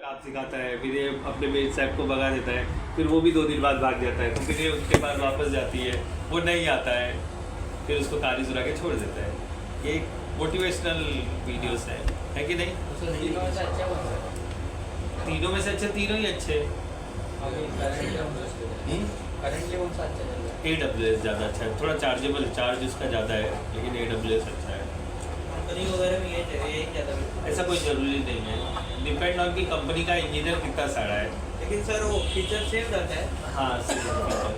काम सिखाता है, फिर ये अपने मेड साहब को भगा देता है, फिर वो भी 2 दिन बाद भाग जाता है, तो फिर ये उसके पास वापस जाती है, वो नहीं आता है, फिर उसको तारी सुरा के छोड़ देता है। ये मोटिवेशनल वीडियोस है कि नहीं? तीनों में से अच्छे तीनों ही अच्छे। AWS ज़्यादा अच्छा है, थोड़ा चार्जेबल, चार्ज उसका ज़्यादा है, लेकिन AWS अच्छा है। कंपनी वगैरह में ये चाहिए ज़्यादा, ऐसा कोई ज़रूरी नहीं है, डिपेंड ऑन की कंपनी का इंजीनियर कितना सारा है। लेकिन सर वो फीचर सेम रहता है। हाँ सेम,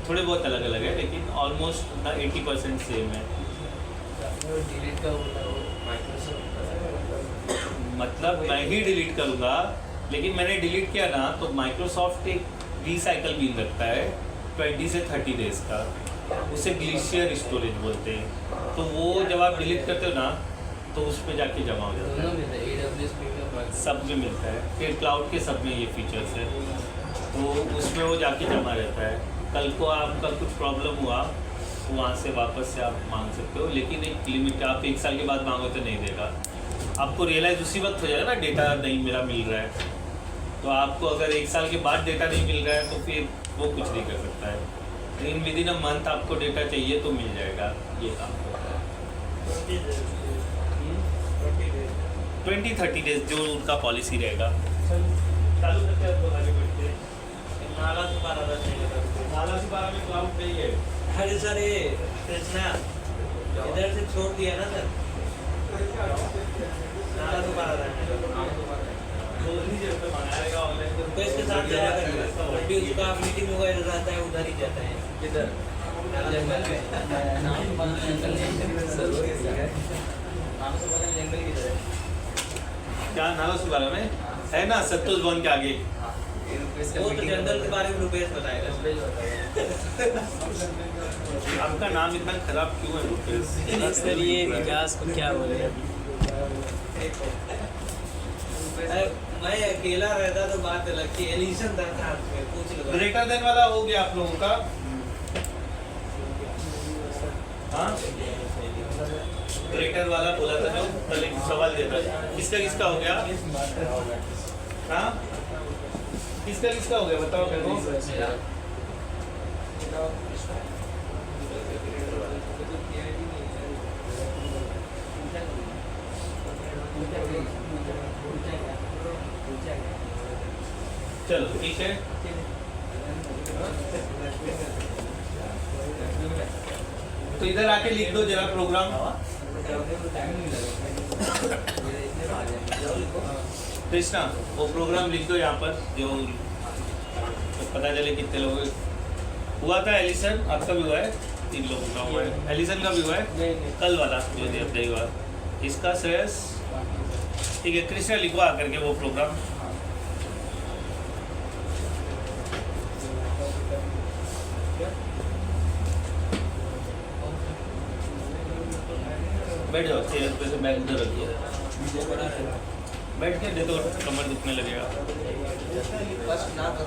थोड़े बहुत अलग अलग है, लेकिन ऑलमोस्ट ना 80% सेम है। डिलीट का होता है वो माइक्रोसॉफ्ट, मतलब मैं ही डिलीट करूँगा, लेकिन मैंने डिलीट किया ना तो माइक्रोसॉफ्ट एक रिसाइकल बिन रखता है 20 से 30 डेज़ का, उसे ग्लेशियर स्टोरेज बोलते हैं। तो वो जब आप डिलीट करते हो ना तो उस पर जाके जमा हो जाता है, सब में मिलता है, फिर क्लाउड के सब में ये फीचर्स है, तो उसमें वो जाके जमा रहता है। कल को आपका कुछ प्रॉब्लम हुआ तो वहाँ से वापस से आप मांग सकते हो, लेकिन एक लिमिट, आप 1 साल के बाद मांगो तो नहीं देगा। आपको रियलाइज़ उसी वक्त हो जाएगा ना डेटा नहीं मेरा मिल रहा है, तो आपको अगर 1 साल के बाद डेटा नहीं मिल रहा है तो फिर वो कुछ नहीं कर सकता है, लेकिन विदिन अ मंथ आपको डेटा चाहिए तो मिल जाएगा। ये काम करता है 20-30 डेज जो उनका पॉलिसी रहेगा। चालू करते हैं तो आगे बढ़ते हैं। नाला सुपारा नाला सुपारा में क्लाउड नहीं है। अरे सर ये कृष्णा इधर से छोड़ दिया ना सर, नाला सुपारा दूसरी जगह पे मंगाएगा ऑनलाइन, तो इसके साथ चला करेगा, जब भी उसका मीटिंग वगैरह रहता है उधर ही जाता है। किधर? जंगल में। जंगल किधर है? क्या नाला सुपारा में है ना, संतोष भवन के आगे। वो तो जंगल के बारे में रुपेश बताएगा। आपका नाम इतना खराब क्यों है रुपेश? सर ये विकास को क्या बोले, मैं अकेला रहता तो बात अलग थी, एलिशन था साथ में, पूछ लो। ग्रेटर देन वाला हो गया आप लोगों का? हाँ ग्रेटर वाला बोला था जो कल एक सवाल देता था, किसका किसका हो गया? हाँ किसका किसका हो गया बताओ मेरे को। चलो ठीक है, तो इधर आके लिख दो जरा प्रोग्राम। कृष्णा वो प्रोग्राम लिख दो यहाँ पर, जो तो पता चले कितने लोग हुआ था। एलिसन आपका भी हुआ है, 3 लोगों का हुआ है। एलिसन का भी हुआ है कल वाला जो नहीं हुआ, इसका श्रेयस ठीक है। कृष्णा लिखवा करके वो प्रोग्राम। बैठ जाओ चेयर पे से, बैग उधर रखिए, बैठ के दे दो, कमर दुखने लगेगा। बस ना तो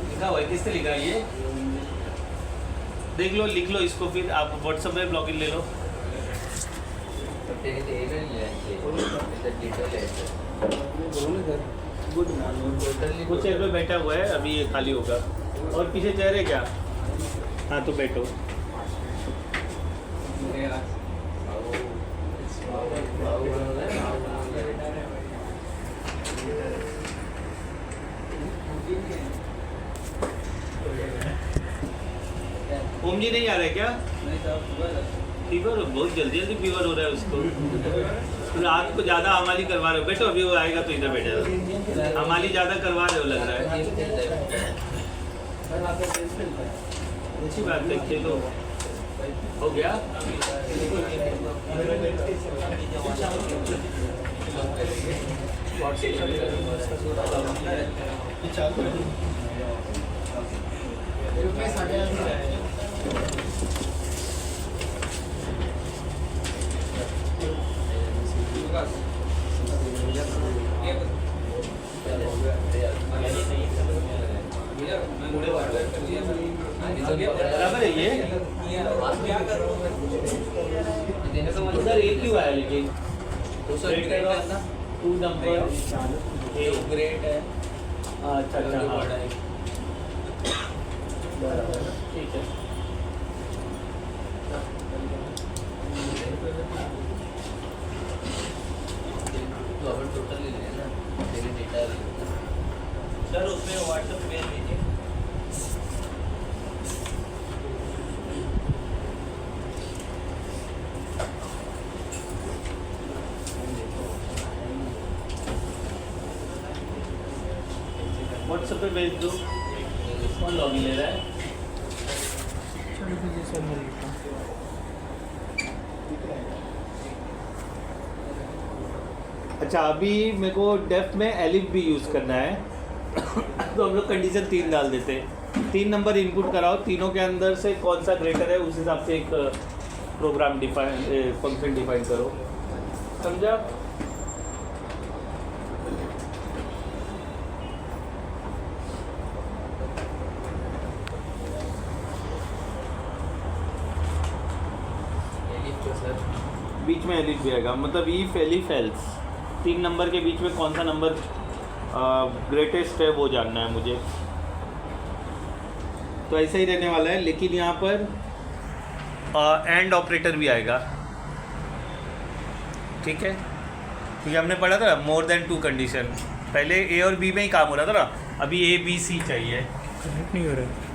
लिखा हुआ है, किसने लिखा है ये? देख लो, लिख लो इसको, फिर आप व्हाट्सएप में लॉगिन ले लो। कुछ चेयर पे बैठा हुआ है, अभी ये खाली होगा। और पीछे चेयर है क्या? हाँ तो बैठो। ओम जी नहीं आ रहा है क्या? फीवर बहुत जल्दी जल्दी फीवर हो रहा है उसको। रात को ज़्यादा हमाली करवा रहे हो, बैठो अभी वो आएगा तो इधर बैठ जाओ। हमाली ज़्यादा करवा रहे हो लग रहा है। अच्छी बात है, खेलो। हो गया? बराबर है ये क्या कर रहा हूँ उधर एक ही हुआ है लेकिन टू नंबर ग्रेट है अच्छा अच्छा हाँ बड़ा है बराबर ठीक है तो अपन टोटल ले लें ना तेरे डेटा सर उसमें व्हाट्सएप भेज दीजिए व्हाट्सएप पे भेज दो कौन लॉगिन ले रहा है अच्छा अभी मेरे को डेफ में एलिफ भी यूज़ करना है तो हम लोग कंडीशन 3 डाल देते हैं 3 नंबर इनपुट कराओ तीनों के अंदर से कौन सा ग्रेटर है उस हिसाब से एक प्रोग्राम डिफाइन फंक्शन डिफाइन करो समझा बीच में एलिफ भी आएगा मतलब ईफ एलिफ एल्स 3 नंबर के बीच में कौन सा नंबर ग्रेटेस्ट है वो जानना है मुझे तो ऐसा ही रहने वाला है लेकिन यहाँ पर एंड ऑपरेटर भी आएगा ठीक है क्योंकि हमने पढ़ा था मोर देन 2 कंडीशन पहले ए और बी में ही काम हो रहा था ना अभी ए बी सी चाहिए कनेक्ट नहीं हो रहा है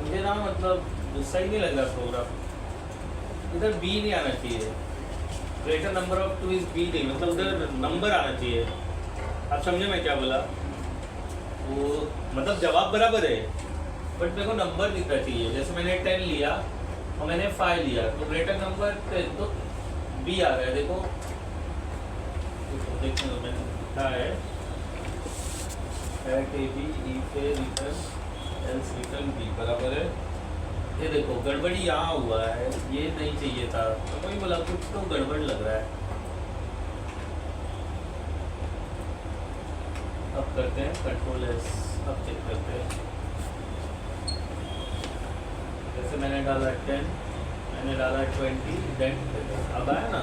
मुझे ना मतलब सही नहीं लग रहा प्रोग्राम इधर बी नहीं आना चाहिए greater number of 2 is b नहीं मतलब उधर नंबर आना चाहिए आप समझे मैं क्या बोला वो मतलब जवाब बराबर है बट मेरे को नंबर दिखना चाहिए जैसे मैंने 10 लिया और मैंने 5 लिया तो ग्रेटर नंबर तो बी आ रहा है देखो देखने दो मैंने लिखा है एट ए बी ई पे रिटर्न एल्स रिटर्न बी बराबर है ये देखो गड़बड़ी यहाँ हुआ है ये नहीं चाहिए था तो कोई बोला कुछ तो गड़बड़ लग रहा है अब करते हैं कंट्रोल एस अब चेक करते हैं जैसे मैंने डाला 10 मैंने डाला 20 देन अब आया ना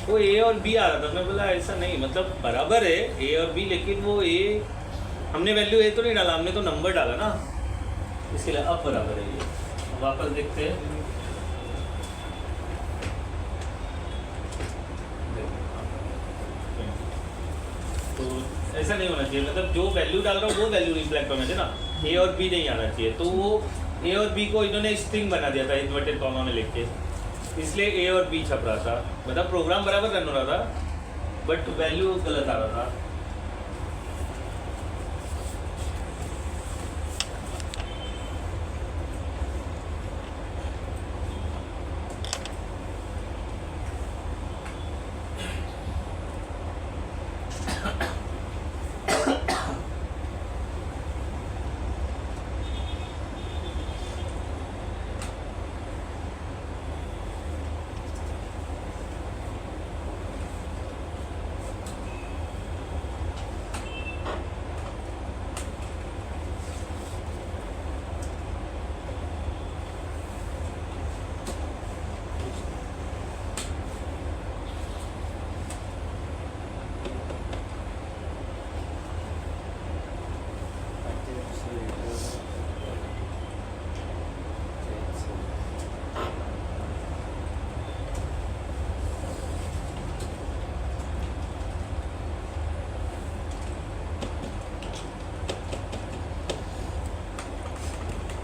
वो ए और बी आ रहा था मैं बोला ऐसा नहीं मतलब बराबर है ए और बी लेकिन वो ए हमने वैल्यू ए तो नहीं डाला हमने तो नंबर डाला ना इसके लिए अब बराबर है ये वापस देखते हैं तो ऐसा नहीं होना चाहिए मतलब जो वैल्यू डाल रहा हूँ वो वैल्यू रिफ्लेक्ट होना चाहिए ना ए और बी नहीं आना चाहिए तो वो ए और बी को इन्होंने स्ट्रिंग बना दिया था इन्वर्टेड कॉमा में लिख के इसलिए ए और बी छप रहा था मतलब प्रोग्राम बराबर रन हो रहा था बट वैल्यू गलत आ रहा था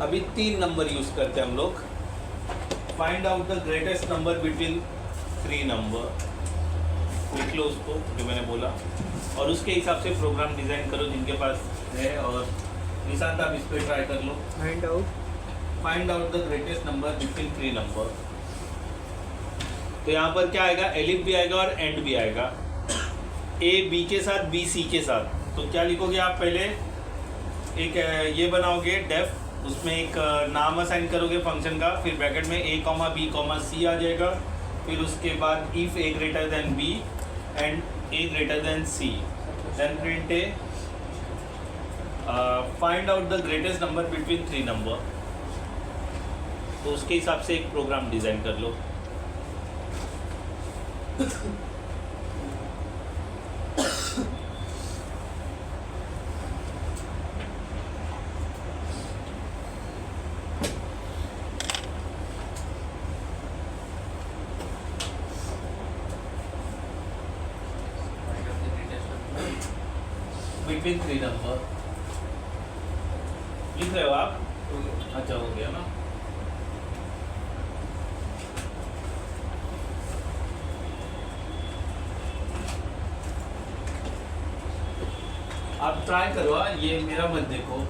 अभी 3 नंबर यूज करते हैं हम लोग। Find out the greatest number between 3 number, लिख लो उसको जो मैंने बोला, और उसके हिसाब से प्रोग्राम डिजाइन करो जिनके पास है। और निशांत आप इस पर ट्राई कर लो। Find out the greatest number between 3 number. तो यहाँ पर क्या आएगा, एलिफ भी आएगा और एंड भी आएगा, ए बी के साथ, बी सी के साथ। तो क्या लिखोगे आप, पहले एक ये बनाओगे डेफ, उसमें एक नाम असाइन करोगे फंक्शन का, फिर ब्रैकेट में a comma b comma c आ जाएगा, फिर उसके बाद if a greater than b and a greater than c, then print a find out the greatest number between 3 number. तो उसके हिसाब से एक प्रोग्राम डिजाइन कर लो। बिटवीन 3 नंबर लिख रहे हो आप? अच्छा, हो गया ना। आप ट्राई करो, ये मेरा मत देखो।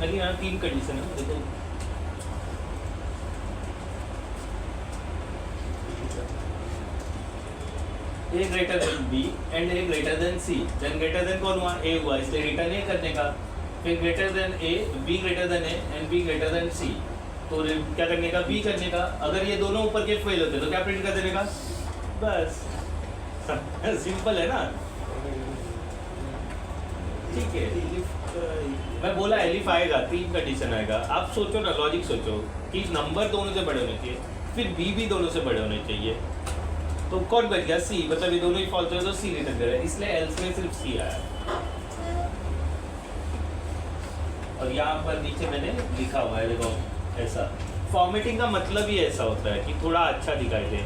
लेकिन यहाँ 3 कंडीशन है देखो। A greater than B and A greater than C, then greater than कौन हुआ? A हुआ, इसलिए रिटर्न A करने का। फिर greater than A, B greater than A and B greater than C, तो क्या करने का? B करने का। अगर ये दोनों ऊपर के फेल होते तो क्या प्रिंट कर देने का? बस सिंपल है ना, ठीक है। मैं बोला एलिफ आएगा, 3 कंडीशन आएगा। आप सोचो ना, लॉजिक सोचो कि नंबर दोनों से बड़े होने चाहिए, फिर बी भी दोनों से बड़े होने चाहिए, तो कौन बच गया? सी। मतलब ये दोनों ही फॉल्स हुए तो सी रिटर्न करे, इसलिए एल्स में सिर्फ सी आया। और यहाँ पर नीचे मैंने लिखा हुआ है देखो, ऐसा फॉर्मेटिंग का मतलब ही ऐसा होता है कि थोड़ा अच्छा दिखाई दे।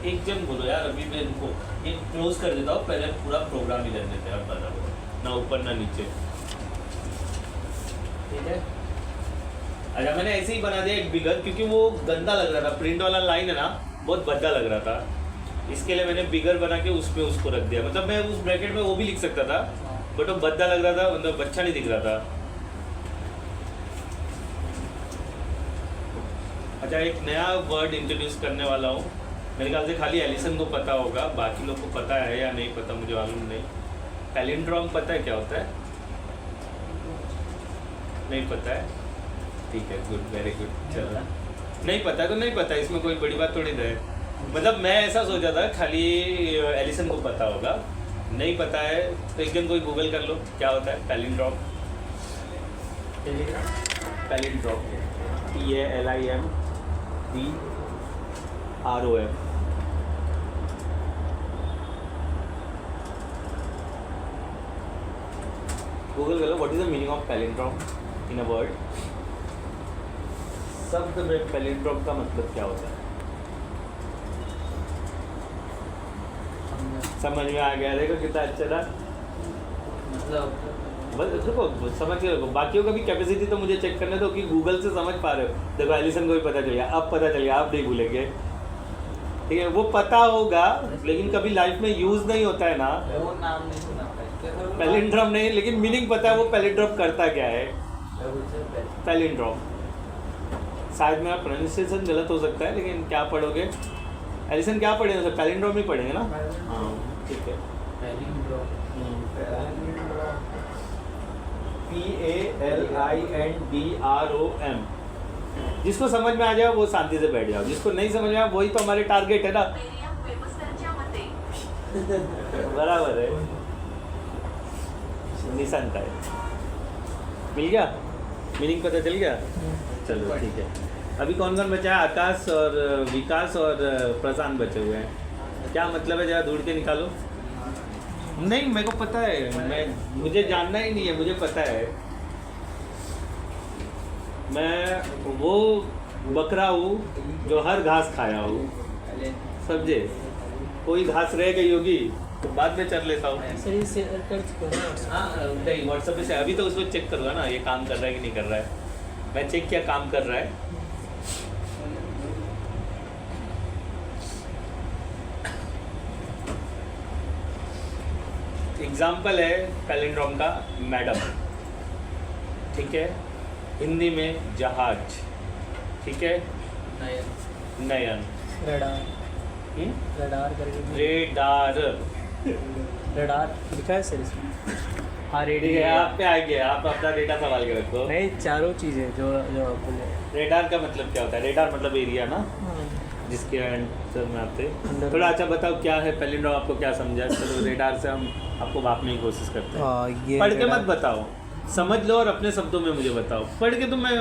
एक जन बोलो यार, अभी मैं इनको ये क्लोज कर देता हूँ, पहले पूरा प्रोग्राम ही रहने देते हैं, बना ना ऊपर ना नीचे, ठीक है। अच्छा मैंने ऐसे ही बना दिया एक बिगर, क्योंकि वो गंदा लग रहा था, प्रिंट वाला लाइन है ना बहुत भद्दा लग रहा था, इसके लिए मैंने बिगर बना के उस पर उसको रख दिया। मतलब मैं उस ब्रैकेट में वो भी लिख सकता था, बट वो भद्दा लग रहा था, मतलब अच्छा नहीं दिख रहा था। अच्छा एक नया वर्ड इंट्रोड्यूस करने वाला हूँ, मेरे ख्याल से खाली एलिसन को पता होगा, बाकी लोग को पता है या नहीं पता मुझे मालूम नहीं। पैलिंड्रोम पता है क्या होता है? नहीं पता है, ठीक है, गुड, वेरी गुड, चलो। नहीं पता तो नहीं पता, इसमें कोई बड़ी बात थोड़ी है। मतलब मैं ऐसा सोचा था खाली एलिसन को पता होगा, नहीं पता है तो एक दिन कोई गूगल कर लो क्या होता है पैलिंड्रोम। पैलिंड्रोम PALINDROM, गूगल करो what is the meaning of palindrome in a word. शब्द में पैलिंड्रोम का मतलब क्या होता है? समझ में आ गया, देखो कितना अच्छा था। मतलब बस देखो समझ के रखो, बाकियों का भी कैपेसिटी तो मुझे चेक करने दो कि गूगल से समझ पा रहे हो। देखो एलिसन को भी पता चल गया, अब पता चल गया, आप नहीं भूलेंगे, ठीक है। वो पता होगा लेकिन कभी लाइफ में यूज नहीं होता है ना, वो नाम नहीं सुना था पैलिंड्रोम नहीं, लेकिन मीनिंग पता है वो पैलिंड्रोम करता क्या है। पैलिंड्रोम शायद मेरा प्रोनाउंसिएशन गलत हो सकता है, लेकिन क्या पढ़ोगे एलिसन, क्या पढ़ेंगे? पैलिंड्रोम ही पढ़ेंगे ना, हाँ ठीक है। PALINDROM, जिसको समझ में आ जाए वो शांति से बैठ जाओ, जिसको नहीं समझ में आया वही तो हमारे टारगेट है ना। बराबर है, निशान का है। मिल गया, मीनिंग पता चल गया, चलो ठीक है। अभी कौन कौन बचा है? आकाश और विकास और प्रशांत बचे हुए हैं। क्या मतलब है जरा ढूंढ के निकालो। नहीं मेरे को पता है, मुझे जानना ही नहीं है, मुझे पता है। मैं वो बकरा हूँ जो हर घास खाया हूँ, समझे। कोई घास रह गई होगी तो बाद में चल लेता हूँ। हाँ नहीं व्हाट्सएप पे से अभी तो उसको चेक करूँगा ना, ये काम कर रहा है कि नहीं कर रहा है। मैं चेक किया काम कर रहा है। एग्जाम्पल है पैलिंड्रोम का, मैडम, ठीक है, हिंदी में जहाज, ठीक है, नयन, रडार, रडार करके रेडार, रडार लिखा है सर इसमें। हाँ ठीक है, आप पे आएंगे, आप अपना डेटा संभाल के रखो। नहीं चारों चीज़ें जो जो आप बोले। रेडार का मतलब क्या होता है? रेडार मतलब एरिया ना, जिसके आंसर में आते। थोड़ा अच्छा बताओ क्या है पैलिंड्रोम, आपको क्या समझा? चलो रेडार से हम आपको भापने की कोशिश करते हैं। पढ़ के मत बताओ, समझ लो और अपने शब्दों में मुझे बताओ। पढ़ के तो मैं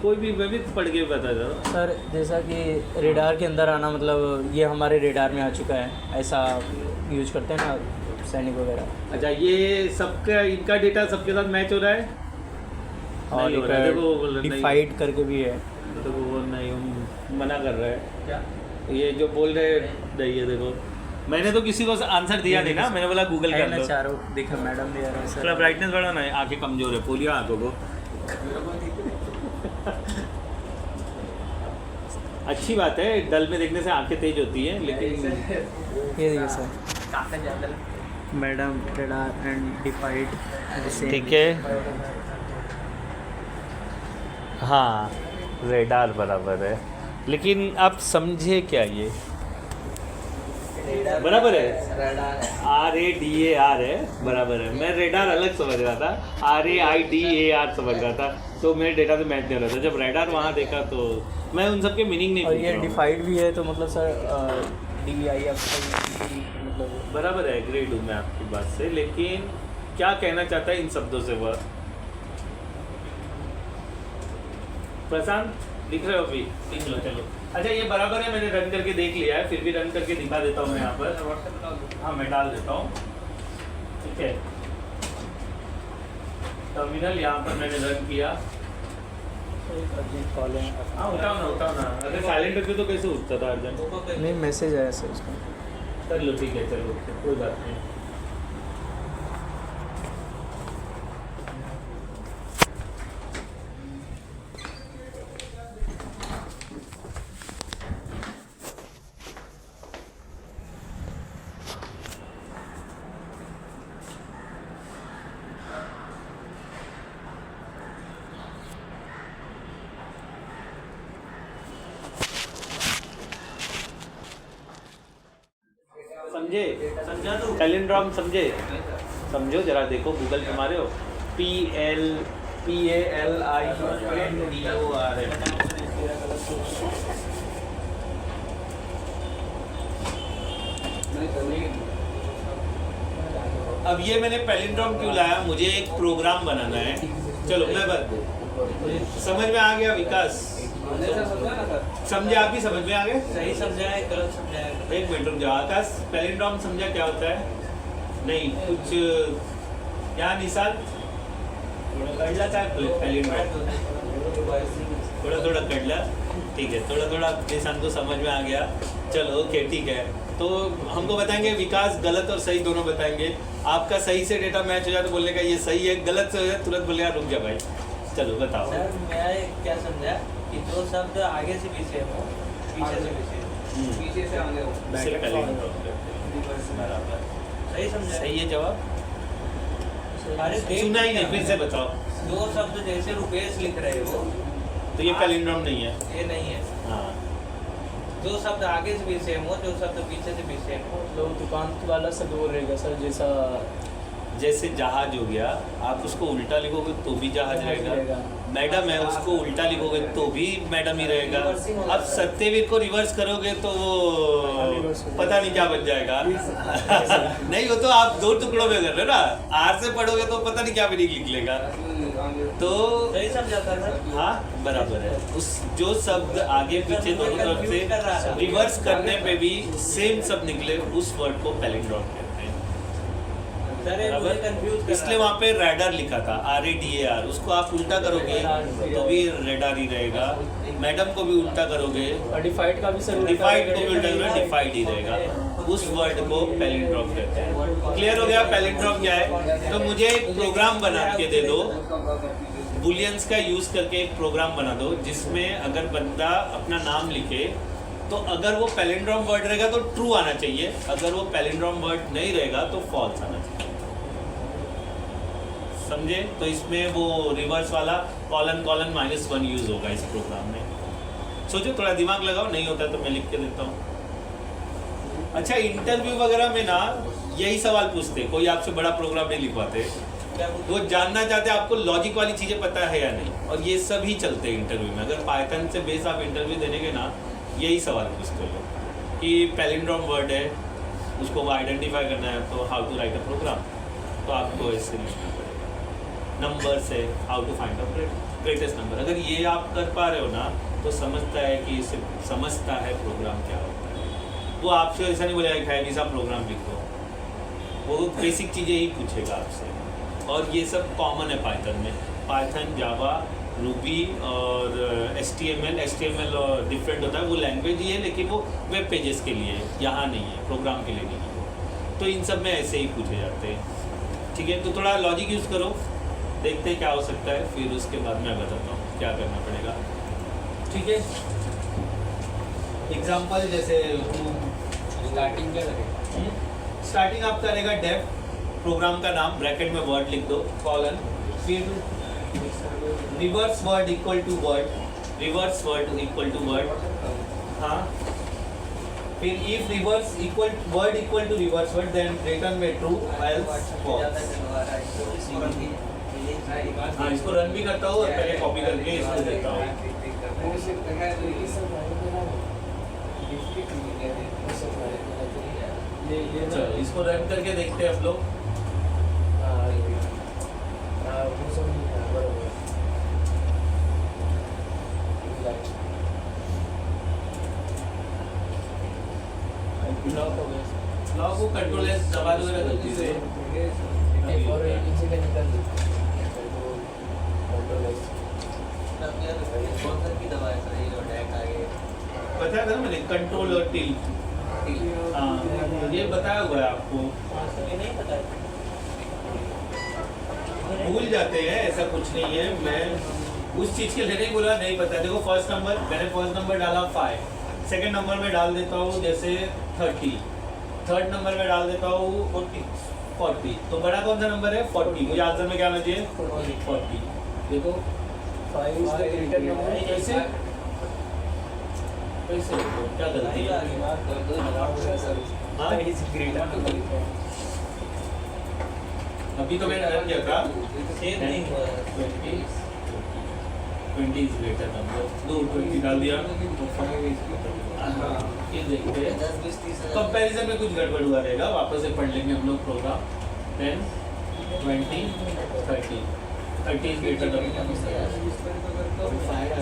कोई भी, मैं भी पढ़ के बता दो सर। जैसा कि रेडार के अंदर आना, मतलब ये हमारे रेडार में आ चुका है, ऐसा यूज करते हैं ना सैनिक वगैरह। अच्छा ये सबका, इनका डेटा सबके साथ मैच हो रहा है? और नहीं हो रहा है, देखो डिफाइड करके भी है, तो वो नहीं, हम मना कर रहे हैं। क्या ये जो बोल रहे नहीं है, देखो मैंने तो किसी को आंसर दिया नहीं ना, मैंने बोला गूगल कर लो। चारों देखा मैडम दे रहा है सर। थोड़ा ब्राइटनेस बढ़ा ना, आंखें कमजोर है, पोलियो आंखों को। अच्छी बात है, डल में देखने से आंखें तेज होती हैं, लेकिन ये देखिए सर, मैडम रेडार एंड डिफाइड। ठीक है, हाँ रेडार बराबर है, लेकिन आप समझे क्या ये बराबर है? RADAR है, बराबर है। मैं रेडार अलग समझ रहा था, RAIDAR समझ रहा था, तो मेरे डेटा से मैच नहीं हो रहा था। जब रेडार वहाँ देखा तो मैं उन सब के मीनिंग नहीं और पूछ ये रहा हूँ। डिफाइड भी है, तो मतलब सर DIF मतलब बराबर है, एग्री हूँ मैं आपकी बात से, लेकिन क्या कहना चाहता है इन शब्दों से वह? प्रशांत लिख रहे हो अभी? लिख लो, चलो। अच्छा ये बराबर है, मैंने रन करके देख लिया है, फिर भी रन करके दिखा देता हूँ मैं यहाँ पर। हाँ मैं डाल देता हूँ, ठीक है। टर्मिनल यहाँ पर मैंने रन किया। अर्जेंट कॉल है। हाँ उठाओ ना, अगर साइलेंट रखते तो कैसे उठता था अर्जेंट? नहीं, मैसेज आया सर उसका। कर लो, ठीक है, चलो कोई बात नहीं। समझे? समझा तो पैलिंड्रोम समझे? समझो जरा, देखो गूगल पे मारे हो, PALINDOR है। अब ये मैंने पैलिंड्रोम क्यों लाया? मुझे एक प्रोग्राम बनाना है। चलो मैं समझ में आ गया विकास? समझे आप भी? समझ में आ गए? सही समझा है, गलत समझा है? एक मिनट रुक जाओ आकाश, पैलिंड्रोम समझा क्या होता है? नहीं कुछ क्या निशान कड़ला था पैलिंड्रोम, थोड़ा कड़ला, ठीक है, थोड़ा निशान को समझ में आ गया। चलो ओके ठीक है, तो हमको बताएंगे विकास, गलत और सही दोनों बताएंगे। आपका सही से डेटा मैच हो जाए तो बोलने का ये सही है, गलत से हो जाए तुरंत बोलेगा रुक जा भाई। चलो बताओ। सर मैं क्या समझा कि दो शब्द आगे से पीछे हो, पीछे से पीछे, पीछे से आगे हो, इससे पैलिंड्रोम बराबर। सही समझा? सही है जवाब? अरे सुना ही नहीं, फिर से बताओ। दो शब्द जैसे रुपेश लिख रहे हो तो ये पैलिंड्रोम नहीं है? ये नहीं है। हाँ, जो शब्द आगे से भी सेम हो, जो शब्द पीछे से भी सेम हो। तो दुकान वाला सर वो रहेगा सर, जैसा जैसे जहाज हो गया, आप उसको उल्टा लिखोगे तो भी जहाज रहेगा। मैडम है, उसको उल्टा लिखोगे तो भी मैडम ही रहेगा। अब सत्यवीर को रिवर्स करोगे तो वो पता नहीं क्या बन जाएगा। नहीं, वो तो आप दो टुकड़ों में कर रहे हो ना, आर से पढ़ोगे तो पता नहीं क्या मीनिंग लिख लेगा। तो सही समझा था सर? हाँ बराबर है। उस जो शब्द आगे पीछे दोनों तरफ से रिवर्स करने पे भी सेम शब्द निकले, उस वर्ड को पैलिंड्रोम कहते हैं। सर ये मुझे कंफ्यूज कर इसलिए वहाँ पे रेडार लिखा था, RADAR। उसको आप उल्टा करोगे तो भी रेडार ही रहेगा। मैडम को भी उल्टा करोगे, डिफाइड का भी सर, डिफाइड को भी उल्टा करोगे, डिफाइड ही रहेगा। उस वर्ड को पैलिंड्रोम कहते हैं। क्लियर हो गया पैलिंड्रोम क्या है? तो मुझे एक प्रोग्राम बना के दे दो, बुलियंस का यूज़ करके एक प्रोग्राम बना दो, जिसमें अगर बंदा अपना नाम लिखे तो अगर वो पैलिंड्रोम वर्ड रहेगा तो ट्रू आना चाहिए, अगर वो पैलिंड्रोम वर्ड नहीं रहेगा तो फॉल्स आना चाहिए। समझे? तो इसमें वो रिवर्स वाला कॉलन -1 यूज़ होगा इस प्रोग्राम में। सोचो, थोड़ा दिमाग लगाओ, नहीं होता तो मैं लिख के देता हूँ। अच्छा, इंटरव्यू वगैरह में ना यही सवाल पूछते, कोई आपसे बड़ा प्रोग्राम नहीं लिखवाते, वो जानना चाहते आपको लॉजिक वाली चीज़ें पता है या नहीं, और ये सब ही चलते हैं इंटरव्यू में। अगर पाइथन से बेस आप इंटरव्यू देने के ना, यही सवाल पूछते हो कि पैलिंड्रोम वर्ड है, उसको आइडेंटिफाई करना है, तो how to write a program, तो आपको ऐसे लिखना पड़ेगा। नंबर से how to find out greatest number, अगर ये आप कर पा रहे हो ना, तो समझता है कि इसे समझता है प्रोग्राम क्या होता है। वो आपसे ऐसा नहीं बोलेगा कि ऐसा प्रोग्राम लिखो, वो बेसिक चीज़ें ही पूछेगा आपसे। और ये सब कॉमन है पाइथन में, पाइथन, जावा, रूबी और HTML और डिफरेंट होता है, वो लैंग्वेज ही है, लेकिन वो वेब पेजेस के लिए, यहाँ नहीं है, प्रोग्राम के लिए नहीं है। तो इन सब में ऐसे ही पूछे जाते हैं। ठीक है, तो थोड़ा लॉजिक यूज़ करो, देखते हैं क्या हो सकता है, फिर उसके बाद मैं बताता हूँ क्या करना पड़ेगा। ठीक है। एग्जाम्पल जैसे स्टार्टिंग क्या लगेगा? स्टार्टिंग आपका रहेगा डेफ, प्रोग्राम का नाम ब्रैकेट में वर्ड लिख दो, कॉलन, फिर reverse word equal to word, reverse word equal to word, हाँ, फिर if reverse equal word equal to reverse word then return में ट्रू एल्स फॉल्स। हाँ, इसको रन भी करता हूँ और पहले कॉपी करके इसको देता हूँ। चलो इसको रन करके देखते हैं हम लोग। लॉक को कंट्रोल एस दबा दो जरा गलती से। बताया था ना मैंने, कंट्रोल और टिल्ट। हाँ, ये बताया हुआ है आपको। भूल जाते हैं, ऐसा कुछ नहीं है। मैं उस चीज़ के लिए नहीं बोला नहीं पता। देखो फर्स्ट नंबर, मैंने फर्स्ट नंबर डाला 5, सेकंड नंबर में डाल देता हूँ जैसे 30, थर्ड नंबर में डाल देता हूँ 40। तो बड़ा कौन सा नंबर है? 40। मुझे आंसर में क्या आना चाहिए? 40। देखो कैसे कैसे क्या गलती है? हाँ? अभी तो मैंने रन किया था 20 इज ग्रेटर नंबर, 20 डाल दिया। ये देखते हैं कंपैरिजन में कुछ गड़बड़ हुआ रहेगा, वापस से पढ़ लेंगे हम लोग प्रोग्राम। 10 20 30 इज ग्रेटर नंबर, 5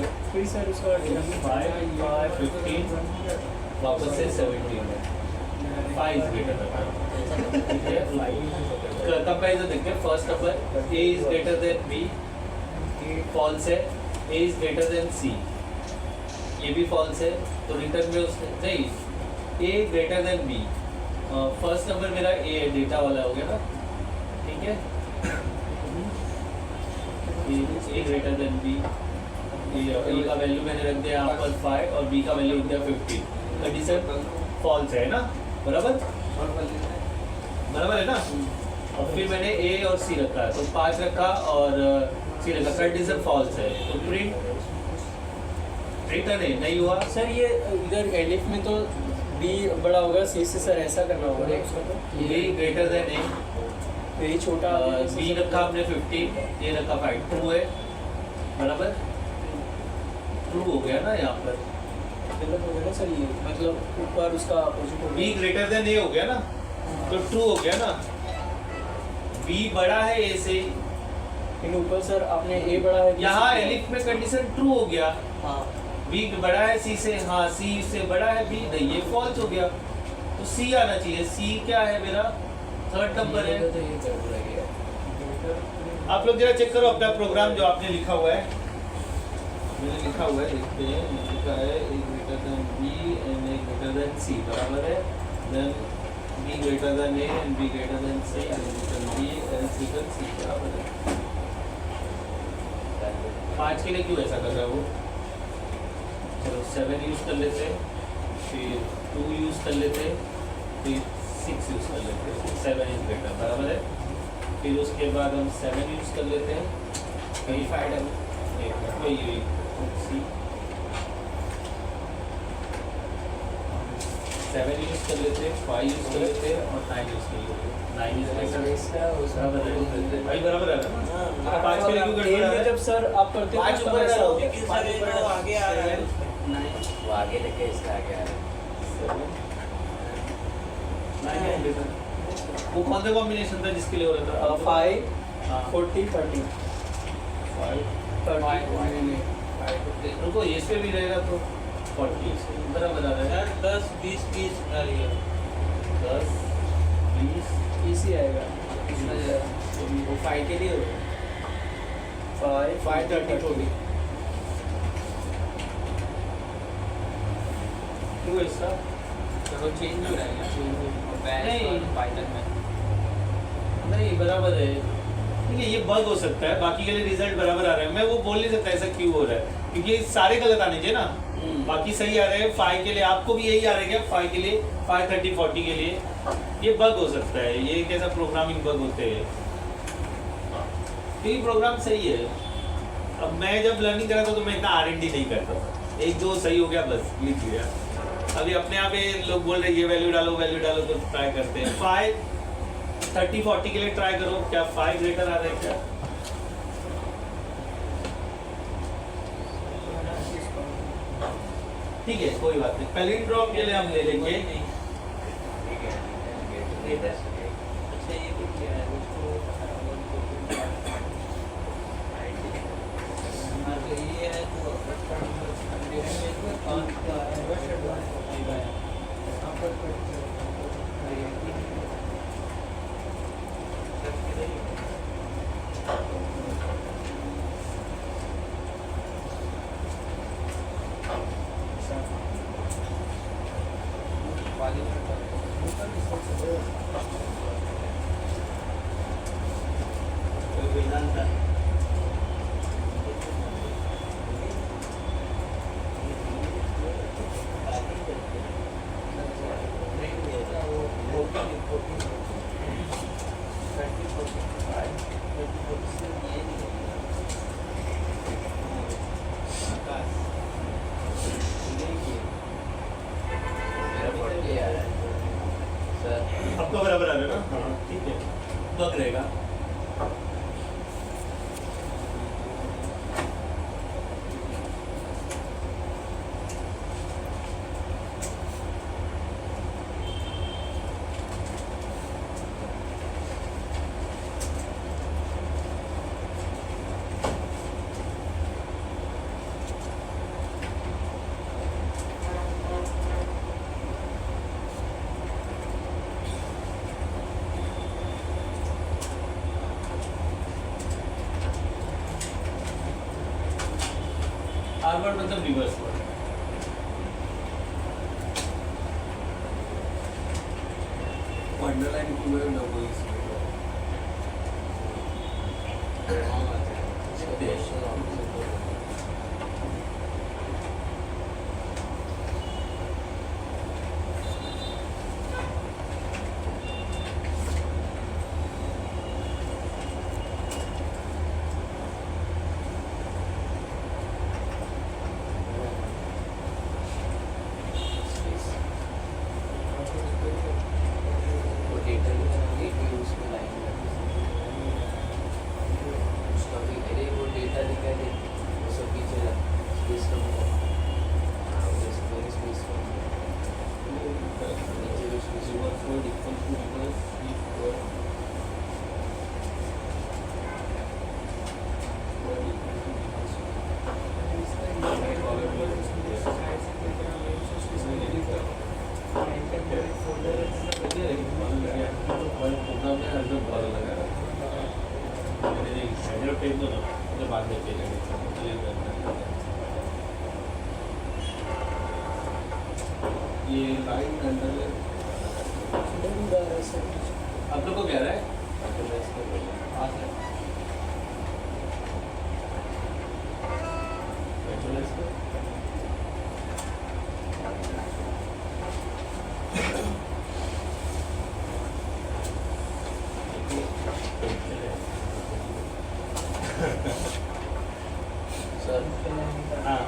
15 वापस से 17 5 इज ग्रेटर नंबर। ठीक है, कंपैरिजन देखते हैं। First number A is greater than B, false है। A is greater than C, ये भी फॉल्स है। तो रिटर्न में उसने नहीं, A greater than B. First number मेरा ए है, डेटा वाला हो गया ना, ठीक है। ए ग्रेटर देन बी, ए का वैल्यू मैंने रख दिया यहाँ पर 5 और बी का वैल्यू रख दिया 15। कंडीशन फॉल्स है ना, बराबर बराबर है ना। और फिर मैंने ए और सी रखा है, तो 5 रखा और सी रखा, कंडीशन फॉल्स है। तो प्रिंट रिटर्न है, नहीं हुआ। सर ये इधर एलिफ में तो बी बड़ा होगा सी से, सर ऐसा करना होगा बी ग्रेटर देन ए, यही छोटा बी रखा हमने 15, ये रखा 5, ट्रू है, बराबर ट्रू हो गया ना यहाँ पर। गलत हो गया ना सर, ये मतलब ऊपर उसका अपोजिट हो बी ग्रेटर देन ए हो गया ना, तो ट्रू हो गया ना। बी बड़ा है ए से, इन ऊपर सर आपने ए बड़ा है, यहाँ एलिफ में कंडीशन ट्रू हो गया। हाँ बी बड़ा है सी से, हाँ सी से बड़ा है बी, नहीं ये फॉल्स हो गया। तो सी आना चाहिए। सी क्या है मेरा? थर्ड नंबर है। आप लोग जरा चेक करो अपना प्रोग्राम जो आपने लिखा हुआ है। मैंने लिखा हुआ है, देखते हैं। लिखा है A greater than B and A greater than C, बराबर है। Then B greater than A and B greater than C and return B and return C, बराबर है। 5 के लिए क्यों ऐसा कर रहा है वो? चलो 7 यूज़ कर लेते हैं, फिर 2 यूज़ कर लेते हैं, फिर 6 यूज़ कर लेते हैं। 7 इज ग्रेटर, बराबर है। फिर उसके बाद हम 7 यूज़ कर लेते हैं, वेरीफाइड है वही सी। 7 यूज़ कर लेते हैं, 5 यूज़ कर लेते हैं और 9 यूज़ कर लेते हैं। 9 इज ग्रेटर, भाई बराबर है ना। 5 के लिए क्यों गड़बड़ है? जब सर आप करते 5 हो ऊपर ऐसा डालो, होता है। लेकिन सर ये तो आगे आ रहा है। वो आगे लेके इसका आगे आ रहा है। वो कौन सा कॉम्बिनेशन था जिसके लिए हो रहा था? 5 40 30 रुको, ये इस पे भी रहेगा तो 40 बराबर आ रहा है। 10 20 30 डालिए। 10 20 इसी आएगा। वो 5 के लिए 5 30 40 क्यों इसका? चलो चेंज हो रहा है नहीं। पाइथन में। नहीं बराबर है। देखिए ये बग हो सकता है, बाकी के लिए रिजल्ट बराबर आ रहा है। मैं वो बोल नहीं सकता ऐसा क्यों हो रहा है। क्योंकि सारे गलत आने चाहिए ना, बाकी सही आ रहे हैं। 5 के लिए आपको भी यही आ रहा है क्या? 5 के लिए, 5 30 40 के लिए ये बग हो सकता है। ये कैसा प्रोग्रामिंग बग होते हैं, क्योंकि प्रोग्राम सही है। अब मैं जब लर्निंग कर रहा था तो मैं इतना R&D नहीं करता था, एक दो सही हो गया बस, लिख गया। अभी अपने आप ये लोग बोल रहे हैं ये वैल्यू डालो तो ट्राई करते हैं। 5 30 40 के लिए ट्राई करो, क्या 5 ग्रेटर आ रहा है क्या? ठीक है, कोई बात नहीं। पैलिंड्रोम के लिए हम ले लेंगे। ठीक है अच्छा ये भी क्या है उसको ये है तो मेरा 40 आ रहा है सर। आपको बराबर आ रहा है ना? हाँ ठीक है, बग रहेगा। R वर्ड मतलब रिवर्स वर्ड। अंडरलाइन की वेव लोगो इसमें वो डेटा लिखा उसमें लाइन उसका भी अरे वो डेटा लिखा है वो सब पीछे स्पेस कम हो स्पेस नीचे भी स्पेस ये लाइन अंडर आप लोग को क्या रहा है? सर हाँ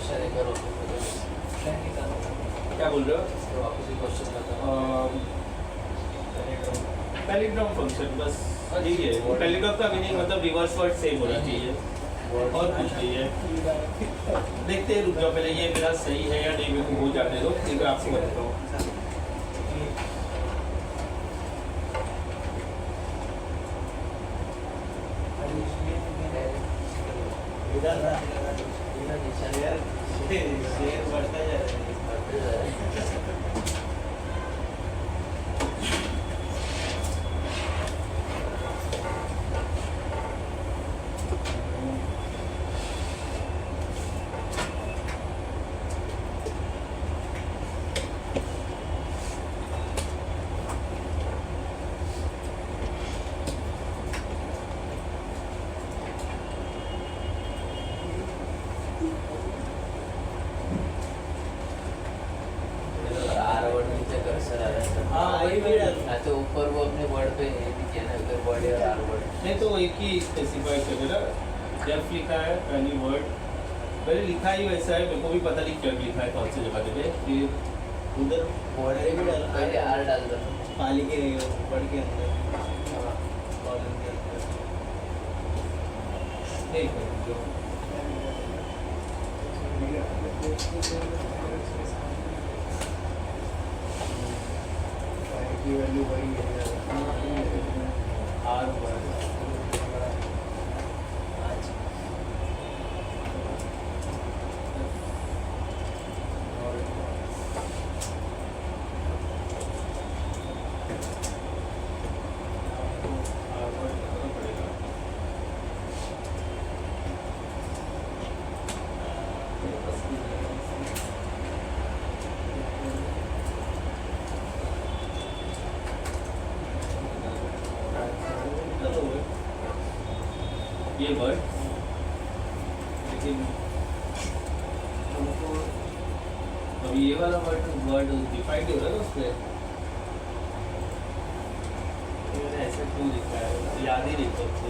सारे करो क्या बोल रहे हो? तो वापस एक क्वेश्चन बताओ पैलिंड्रोम फंक्शन बस यही है। पैलिंड्रोम का मीनिंग मतलब रिवर्स वर्ड सेम होना चाहिए और कुछ नहीं है। देखते हैं, रुक जाओ पहले ये मेरा सही है या नहीं, मेरे को हो जाने दो, फिर मैं आपको बताता हूँ। शेयर बढ़ता जा रहा है। एक ही स्पेसिफाई करेगा। डेफ लिखा है पहली वर्ड, पहले लिखा ही वैसा है, मेरे को भी पता नहीं क्या लिखा है कौन से जगह पे। फिर उधर बॉर्डर भी डाल पहले आर डाल दो पाली के वर्ड के अंदर कॉलम के अंदर नहीं कर जो की वैल्यू वही है आर वर्ड ये वर्ड, लेकिन हमको अभी ये वाला वर्ड डिफाइंड हो रहा है ना उसमें, मैंने ऐसे क्यों लिखा है, याद ही नहीं करते।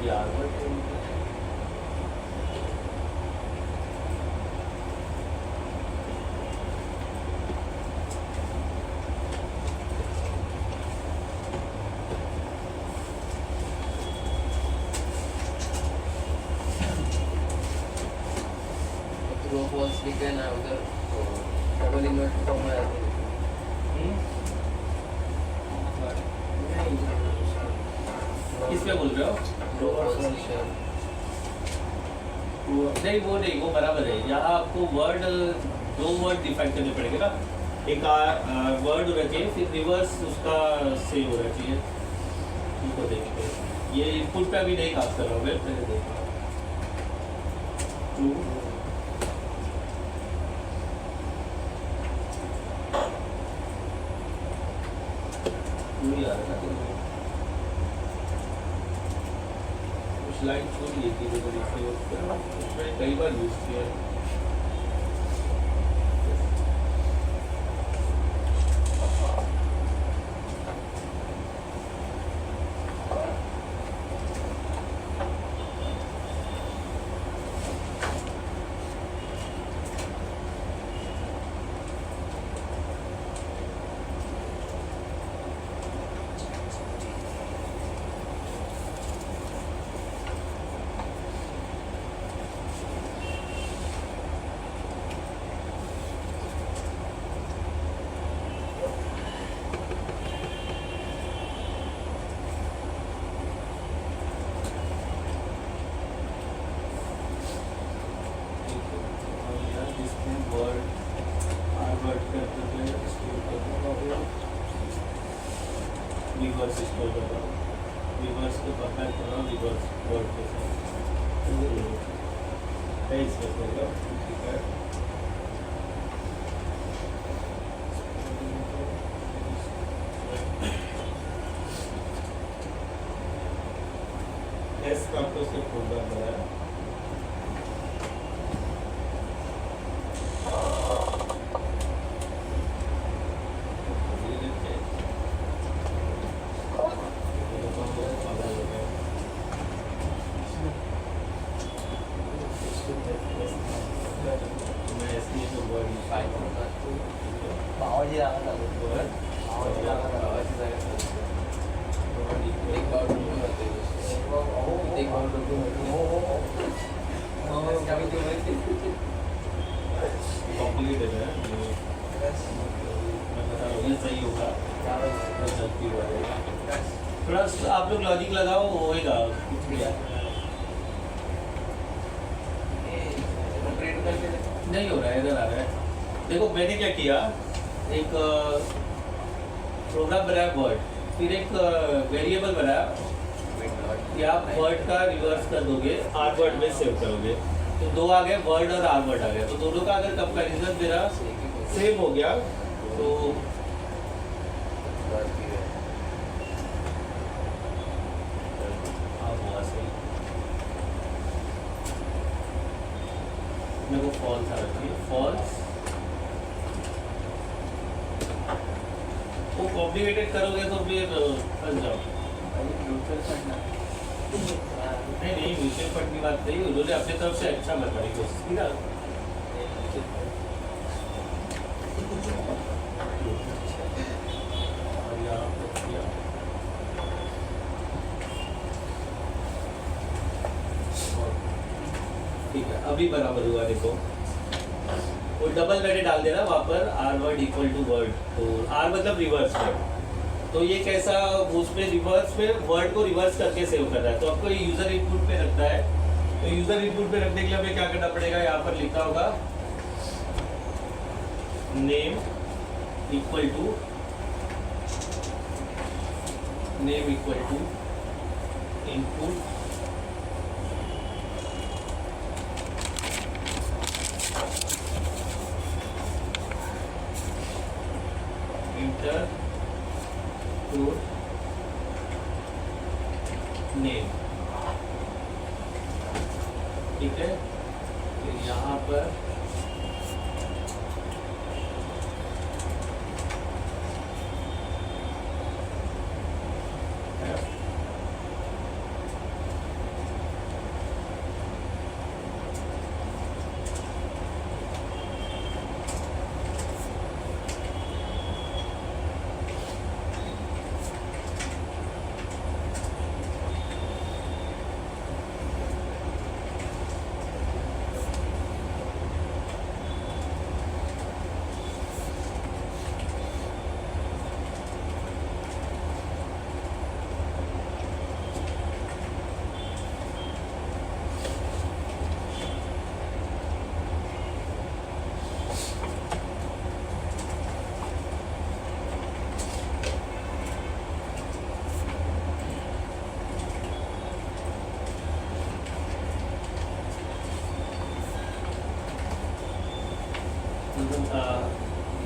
यार रो बॉल्स लिखा है ना उधर डबल इन्वर्ट फॉर्म में आते किस पे बोल रहे हो? रो बॉल्स लिखा है नहीं वो नहीं, वो बराबर है। यहाँ आपको वर्ड, दो वर्ड डिफाइन करने पड़ेंगे ना, एक वर्ड होना चाहिए, फिर रिवर्स उसका से होना चाहिए। इनको देखिए, ये इनपुट पे अभी नहीं काम कर रहा हूँ मैं, पहले देखो आ रहा है ना, कुछ लाइन छोड़ ली थी तो उसमें कई बार यूज किया है। रिवर्स स्टोर कर रहा हूँ, रिवर्स को परफेक्ट कर रहा हूँ, रिवर्स वर्ड के साथ है इसमें होगा। ठीक है, एस का आपको उसके प्रोग्राम बनाया। बावाजी आला था एक बार डूबून होते एक बार डूबून कॉम्प्लीट है ना, ये सही होगा, जल्दी होगा। थोड़ा आप लोग लॉजिक लगाओ, होएगा कुछ भी नहीं हो रहा है, इधर आ रहा है। देखो मैंने क्या किया, एक प्रोग्राम बनाया वर्ड, फिर एक वेरिएबल बनाया कि आप वर्ड का रिवर्स कर दोगे, आर वर्ड में सेव करोगे, तो दो आ गए वर्ड और आर वर्ड आ गया, तो दोनों का अगर कंपैरिजन मेरा सेव हो गया तो बाकी है अब हुआ सही। मेरे को फॉल्स आ रही है, फॉल्स। वो कॉम्प्लिकेटेड करोगे तो फिर फंस जाओ। म्यूचुअल फंड ना नहीं नहीं, म्यूचुअल फंड की बात नहीं, उन्होंने अपनी तरफ से अच्छा बताने की कोशिश की ना। और यहाँ पे किया। ठीक है, अभी बराबर हुआ देखो। वो डबल मैंने डाल देना वहाँ पर, R word equal to word, तो आर मतलब रिवर्स वर्ड। तो ये कैसा, उसमें रिवर्स में वर्ड को रिवर्स करके सेव कर रहा है, तो आपको ये यूजर इनपुट पे रखना है। तो यूजर इनपुट पे रखने के लिए हमें क्या करना पड़ेगा, यहाँ पर लिखा होगा name equal to input enter name. ठीक है, फिर यहाँ पर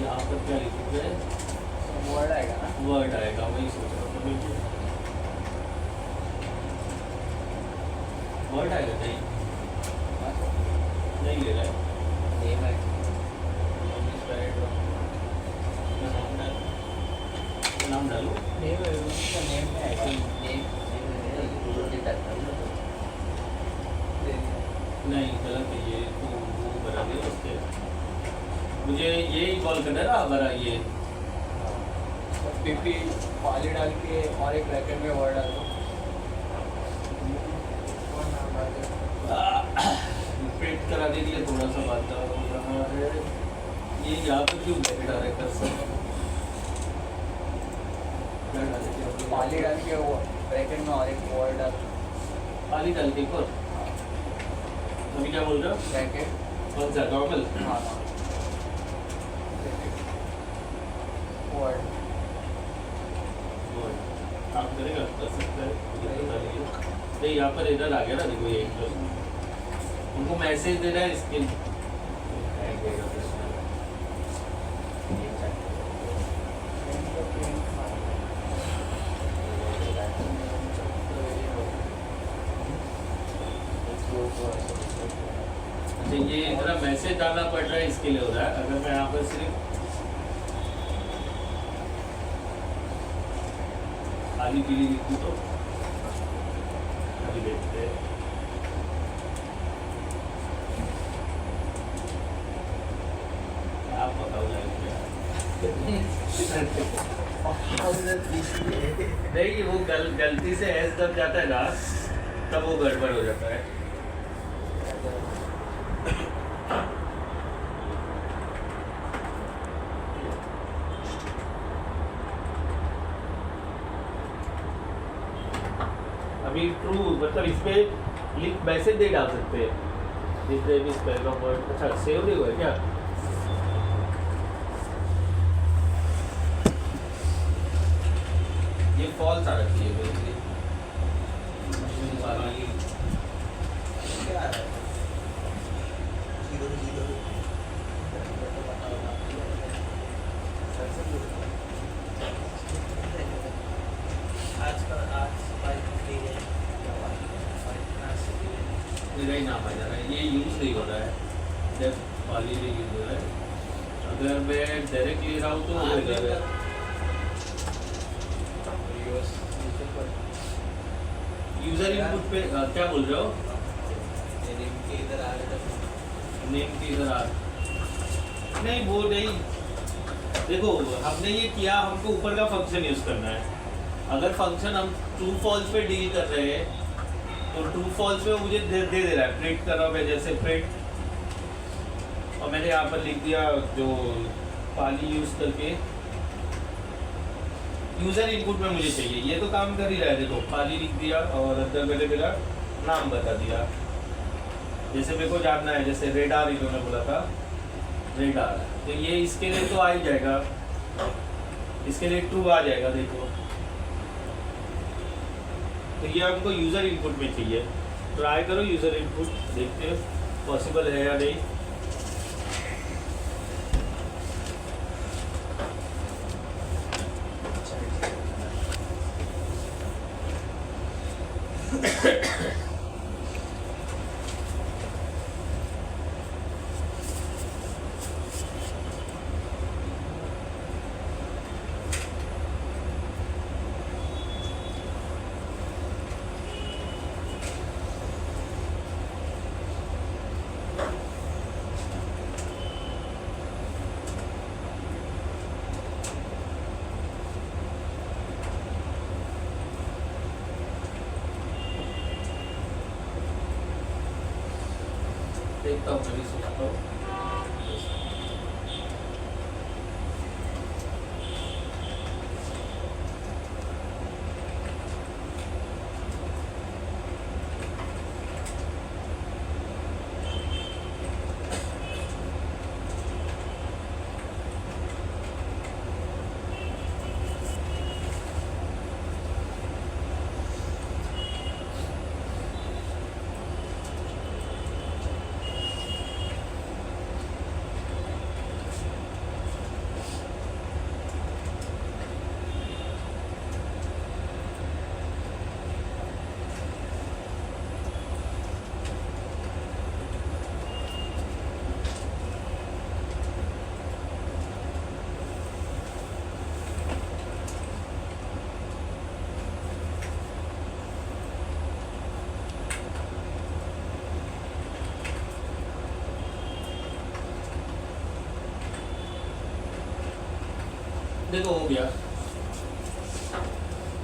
यहाँ पर क्या लिखोगे, वर्ड आएगा ना वर्ड आएगा, वही सोच रहा था बिल्कुल। वर्ड आएगा, नहीं ले रहा है। नेम है नाम डालो। नेम है उसका नेम है नेम नहीं गलत है ये, तो वो बना दिया उसके। मुझे ये ही कॉल करना है ना, बरा ये पीपी पाली डाल के और एक ब्रैकेट में वर्ड डाल दो प्रिंट करा दे दिया, थोड़ा सा बात हो रहा है। ये यहाँ पर क्यों ब्रैकेट आ रहा है, कर्सर क्या डाले थे आपने? पाली डाल के वो ब्रैकेट में और एक वर्ड डाल पाली डाल के पर अभी क्या बोल रहे हो, ब्रैकेट कौन सा नॉर्मल? हाँ वर्ड काम करेगा, कर सकता है, ये बता दीजिए। नहीं यहाँ पर इधर आ गया ना, देखो ये उनको मैसेज दे रहा है स्किल। अच्छा ये इतना मैसेज डालना पड़ रहा है, इसके लिए हो रहा है। अगर मैं यहाँ पर सिर्फ खाली पीली लिखूँ तो अभी देखते हैं। आप बताओ नहीं, वो गलती से एस दब जाता है ना, तब वो गड़बड़ हो जाता है। अभी ट्रू मतलब इस पे लिंक मैसेज नहीं डाल सकते इस पैराग्राफ वर्ड। अच्छा सेव नहीं हुआ है क्या? ये फॉल्स आ रखी है बेसिकली। ही नाम आ जा रहा है, ये यूज़ नहीं हो रहा है, जब पाली नहीं यूज़ हो रहा है। अगर मैं डायरेक्ट ले रहा हूँ तो हो जाएगा। यूज़र इनपुट पे क्या बोल रहे हो? नेम के इधर आ रहा है, नेम के इधर आ नहीं, वो नहीं। देखो हमने ये किया, हमको ऊपर का फंक्शन यूज़ करना है। अगर फंक्शन हम ट्रू फॉल्स पे डील कर रहे हैं तो ट्रू फॉल्स पे मुझे दे रहा है, प्रिंट कर रहा हूँ मैं, जैसे प्रिंट, और मैंने यहाँ पर लिख दिया जो पाली यूज़ करके यूज़र इनपुट में मुझे चाहिए, ये तो काम कर ही रहा है। देखो पाली लिख दिया और अंदर मैंने मेरा नाम बता दिया, जैसे मेरे को जानना है, जैसे रेडार इन्होंने बोला था रेडार, तो ये इसके लिए तो आ ही जाएगा, इसके लिए ट्रू आ जाएगा। देखो तो ये हमको यूज़र इनपुट में चाहिए, ट्राई करो यूज़र इनपुट, देखते हैं पॉसिबल है या नहीं। देखता हूँ, मैं भी सोचता हूँ। देखो हो गया,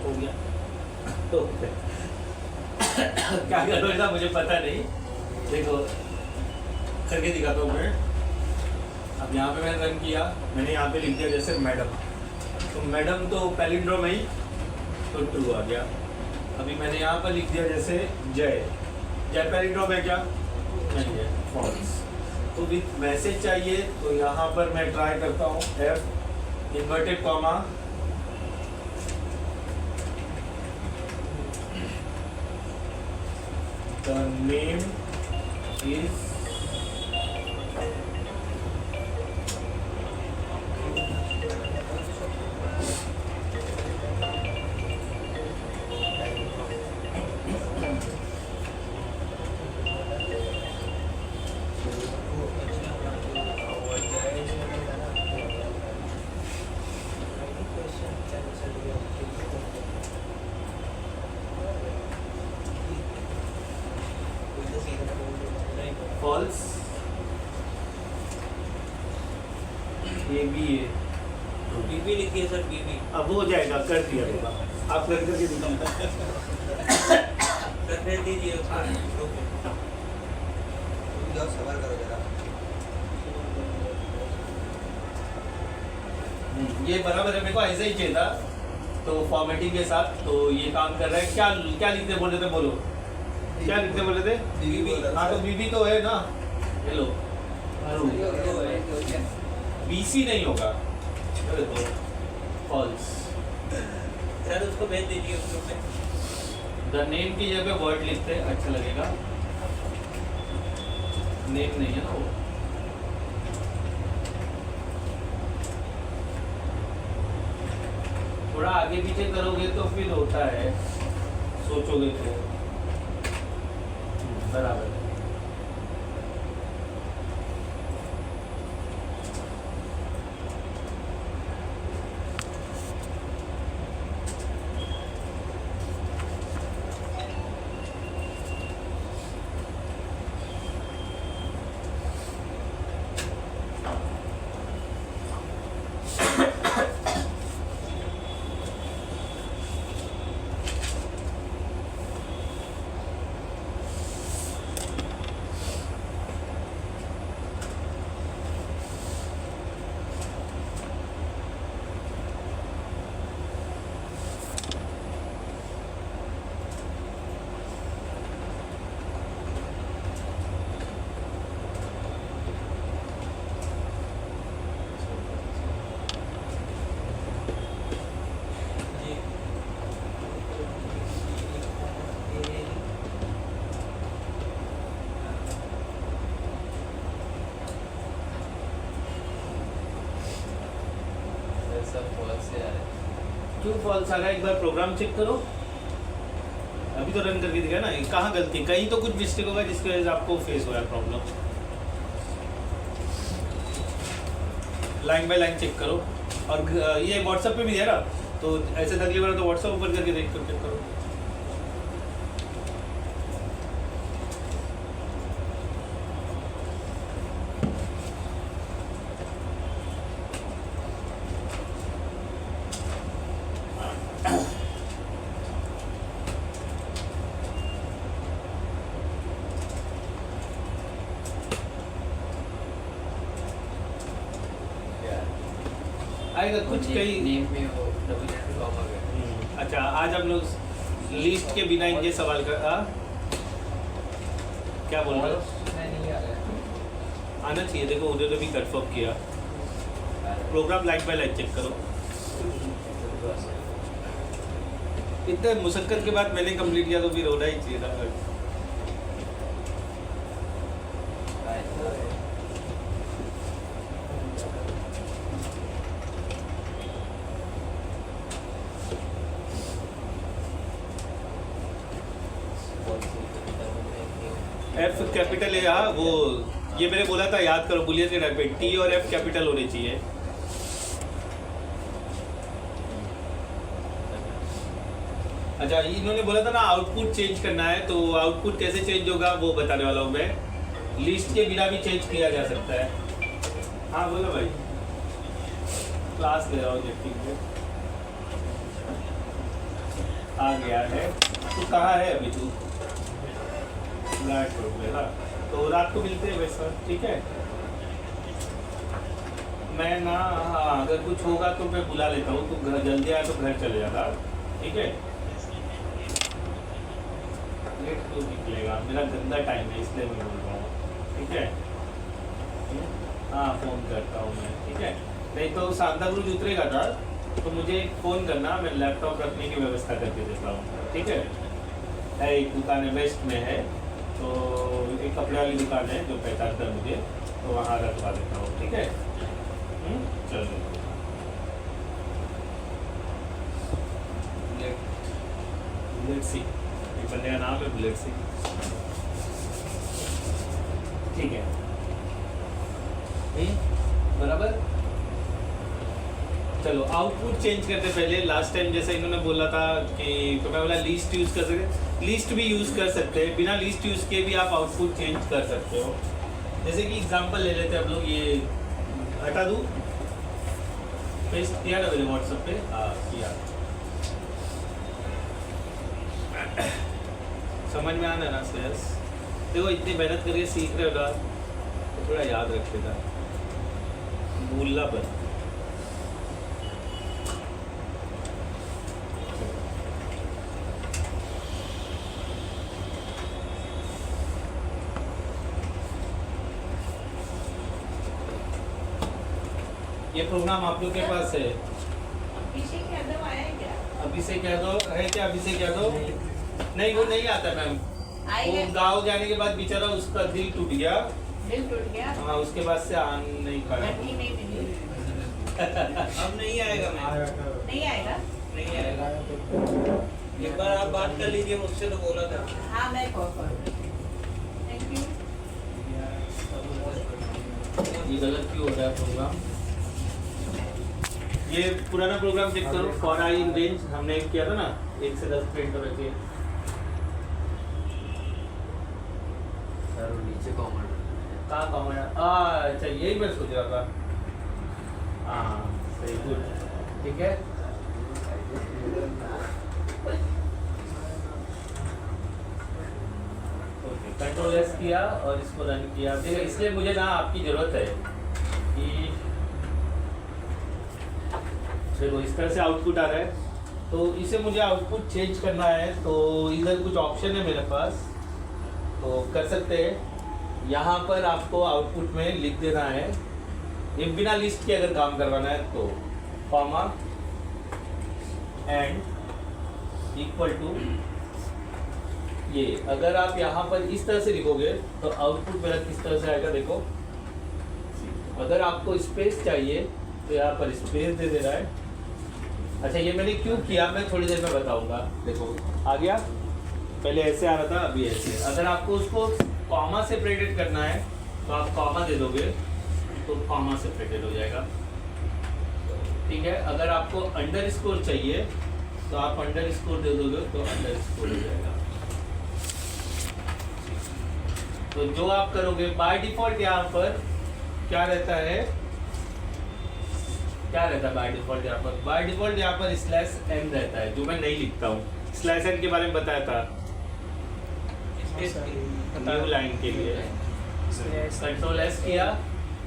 हो गया, हो गया। क्या करोगे मुझे पता नहीं, देखो करके दिखाता हूँ मैं। अब यहाँ पे मैंने रन किया, मैंने यहाँ पे लिख दिया जैसे मैडम, तो मैडम तो पैलिंड्रोम में ही तो ट्रू आ गया। अभी मैंने यहाँ पर लिख दिया जैसे जय, जय पैलिंड्रोम है क्या? नहीं है, फॉल्स। तो विथ मैसेज चाहिए तो यहाँ पर मैं ट्राई करता हूँ F inverted comma the name is false, ये भी है, बीबी लिखिए सर, बीबी अब हो जाएगा, कर दिया होगा। आप करके दिखाओ। कर दीजिए उसको। जाओ सवाल करो जरा। ये बराबर है, मेरे को ऐसा ही चाहिए था, तो फॉर्मेटिंग के साथ तो ये काम कर रहा है। क्या क्या लिखते बोले थे, बोलो क्या लिखते बोले थे? बीबी। हाँ तो बीबी तो है ना, हेलो बीसी नहीं होगा, तो फॉल्स। सर उसको भेज दीजिए उस ग्रुप में। द नेम की जगह पे वर्ड लिखते हैं, अच्छा लगेगा। नेम नहीं है ना वो। थोड़ा आगे पीछे करोगे तो फिर होता है, सोचोगे तो बराबर है। क्यों फॉल्स आ रहा है, एक बार प्रोग्राम चेक करो। अभी तो रन करके दिखा ना, कहाँ गलती, कहीं तो कुछ मिस्टेक होगा जिसकी वजह से आपको फेस हो रहा है problem. Line by line check करो, और ये व्हाट्सएप पे भी है ना, तो ऐसे तकलीफ हो रहा तो व्हाट्सएप ओपन करके देख कर चेक करो। आएगा कुछ कई। नेम में वो डबल कॉमा गया। अच्छा, आज हम लोग लिस्ट के बिना इनके सवाल का क्या बोल रहे हो? नहीं आ रहा आना चाहिए, देखो उन्होंने भी कंफर्म किया। Program line by line check करो। इतने मुशक्कत के बाद मैंने कंप्लीट किया तो फिर होना ही चाहिए था। एफ कैपिटल है यहाँ, वो ये मैंने बोला था याद करो, बुलियन के टाइप पे टी और एफ कैपिटल होने चाहिए। अच्छा, इन्होंने बोला था ना आउटपुट चेंज करना है, तो आउटपुट कैसे चेंज होगा वो बताने वाला हूँ मैं। लिस्ट के बिना भी चेंज किया जा सकता है। हाँ बोलो भाई, क्लास ले रहा हूँ जेटिंग पे। आ गया है, तू कहाँ है अभी? तू हाँ, तो रात को मिलते हैं वैसा, ठीक है? मैं ना, हाँ अगर कुछ होगा तो मैं बुला लेता हूँ, तू घर जल्दी आया तो घर चले जाता, ठीक है? लेट तो निकलेगा, मेरा गंदा टाइम है इसलिए मैं बोल रहा हूँ, ठीक है? हाँ फोन करता हूँ मैं, ठीक है? नहीं तो सांताक्रूज उतरेगा था तो मुझे फ़ोन करना, मैं लैपटॉप रखने की व्यवस्था करके देता हूँ, ठीक है? एक दुकान है वेस्ट में है, तो एक कपड़े वाली दुकान है जो पहचानता है मुझे, तो वहाँ रखवा देता हूँ, ठीक है? चलो। बुलेट सिंह, ये बंदे का नाम है बुलेट सिंह, ठीक है? बराबर। चलो आउटपुट चेंज करते पहले, लास्ट टाइम जैसे इन्होंने बोला था कि तो मैं बोला लिस्ट यूज़ कर सकते, लिस्ट भी यूज़ कर सकते हैं, बिना लिस्ट यूज़ के भी आप आउटपुट चेंज कर सकते हो। जैसे कि एग्जांपल ले लेते हैं हम लोग, ये हटा दूँ, पेस्ट किया ना मेरे व्हाट्सएप पे? हाँ किया। समझ में आना ना श्रेयस? देखो इतनी मेहनत करके सीख रहे हो ना, तो थोड़ा याद रखेगा, भूलना बंद। ये प्रोग्राम आप लोग के पास है? अभिषेक यादव आया है क्या? अभिषेक यादव है क्या? अभिषेक यादव नहीं, वो नहीं आता मैम। वो गाँव जाने के बाद बेचारा उसका दिल टूट गया। दिल टूट गया? हाँ, उसके बाद से आ नहीं पाया। लड़की नहीं मिली। अब नहीं आएगा मैं, नहीं आएगा? नहीं आएगा। एक बार आप बात कर लीजिए मुझसे, तो बोला था। हाँ मैं कॉल कर। Thank you. ये गलत क्यों हो रहा है प्रोग्राम? ये पुराना प्रोग्राम चेक करो, फॉर आई इन रेंज हमने एक किया था ना, 1 से 10 प्रिंट हो रखे। सर वो नीचे कॉमा कहाँ कॉमन है? अच्छा यही मैं सोच रहा था। हाँ सही, गुड, ठीक है। ओके, कंट्रोल एस किया और इसको रन किया। देखो इसलिए मुझे ना आपकी ज़रूरत है कि देखो इस तरह से आउटपुट आ रहा है, तो इसे मुझे आउटपुट चेंज करना है, तो इधर कुछ ऑप्शन है मेरे पास, तो कर सकते हैं। यहाँ पर आपको आउटपुट में लिख देना है, ये बिना लिस्ट के अगर काम करवाना है तो कॉमा एंड इक्वल टू ये। अगर आप यहाँ पर इस तरह से लिखोगे तो आउटपुट मेरा किस तरह से आएगा देखो। अगर आपको स्पेस चाहिए तो यहाँ पर स्पेस दे देना है, अच्छा ये मैंने क्यों किया मैं थोड़ी देर में बताऊंगा। देखो आ गया, पहले ऐसे आ रहा था अभी ऐसे। अगर आपको उसको कॉमा सेपरेटेड करना है तो आप कॉमा दे दोगे तो कॉमा सेपरेटेड हो जाएगा, ठीक है। अगर आपको अंडरस्कोर चाहिए तो आप अंडरस्कोर दे दोगे तो अंडरस्कोर हो जाएगा। तो जो आप करोगे बाय डिफॉल्ट यहाँ पर क्या रहता है, बाय डिफॉल्ट यहाँ पर? बाय डिफॉल्ट यहाँ पर स्लैश एन रहता है, जो मैं नहीं लिखता हूँ। स्लैश एन के बारे में बताया था न्यू लाइन के लिए। कंट्रोल एस किया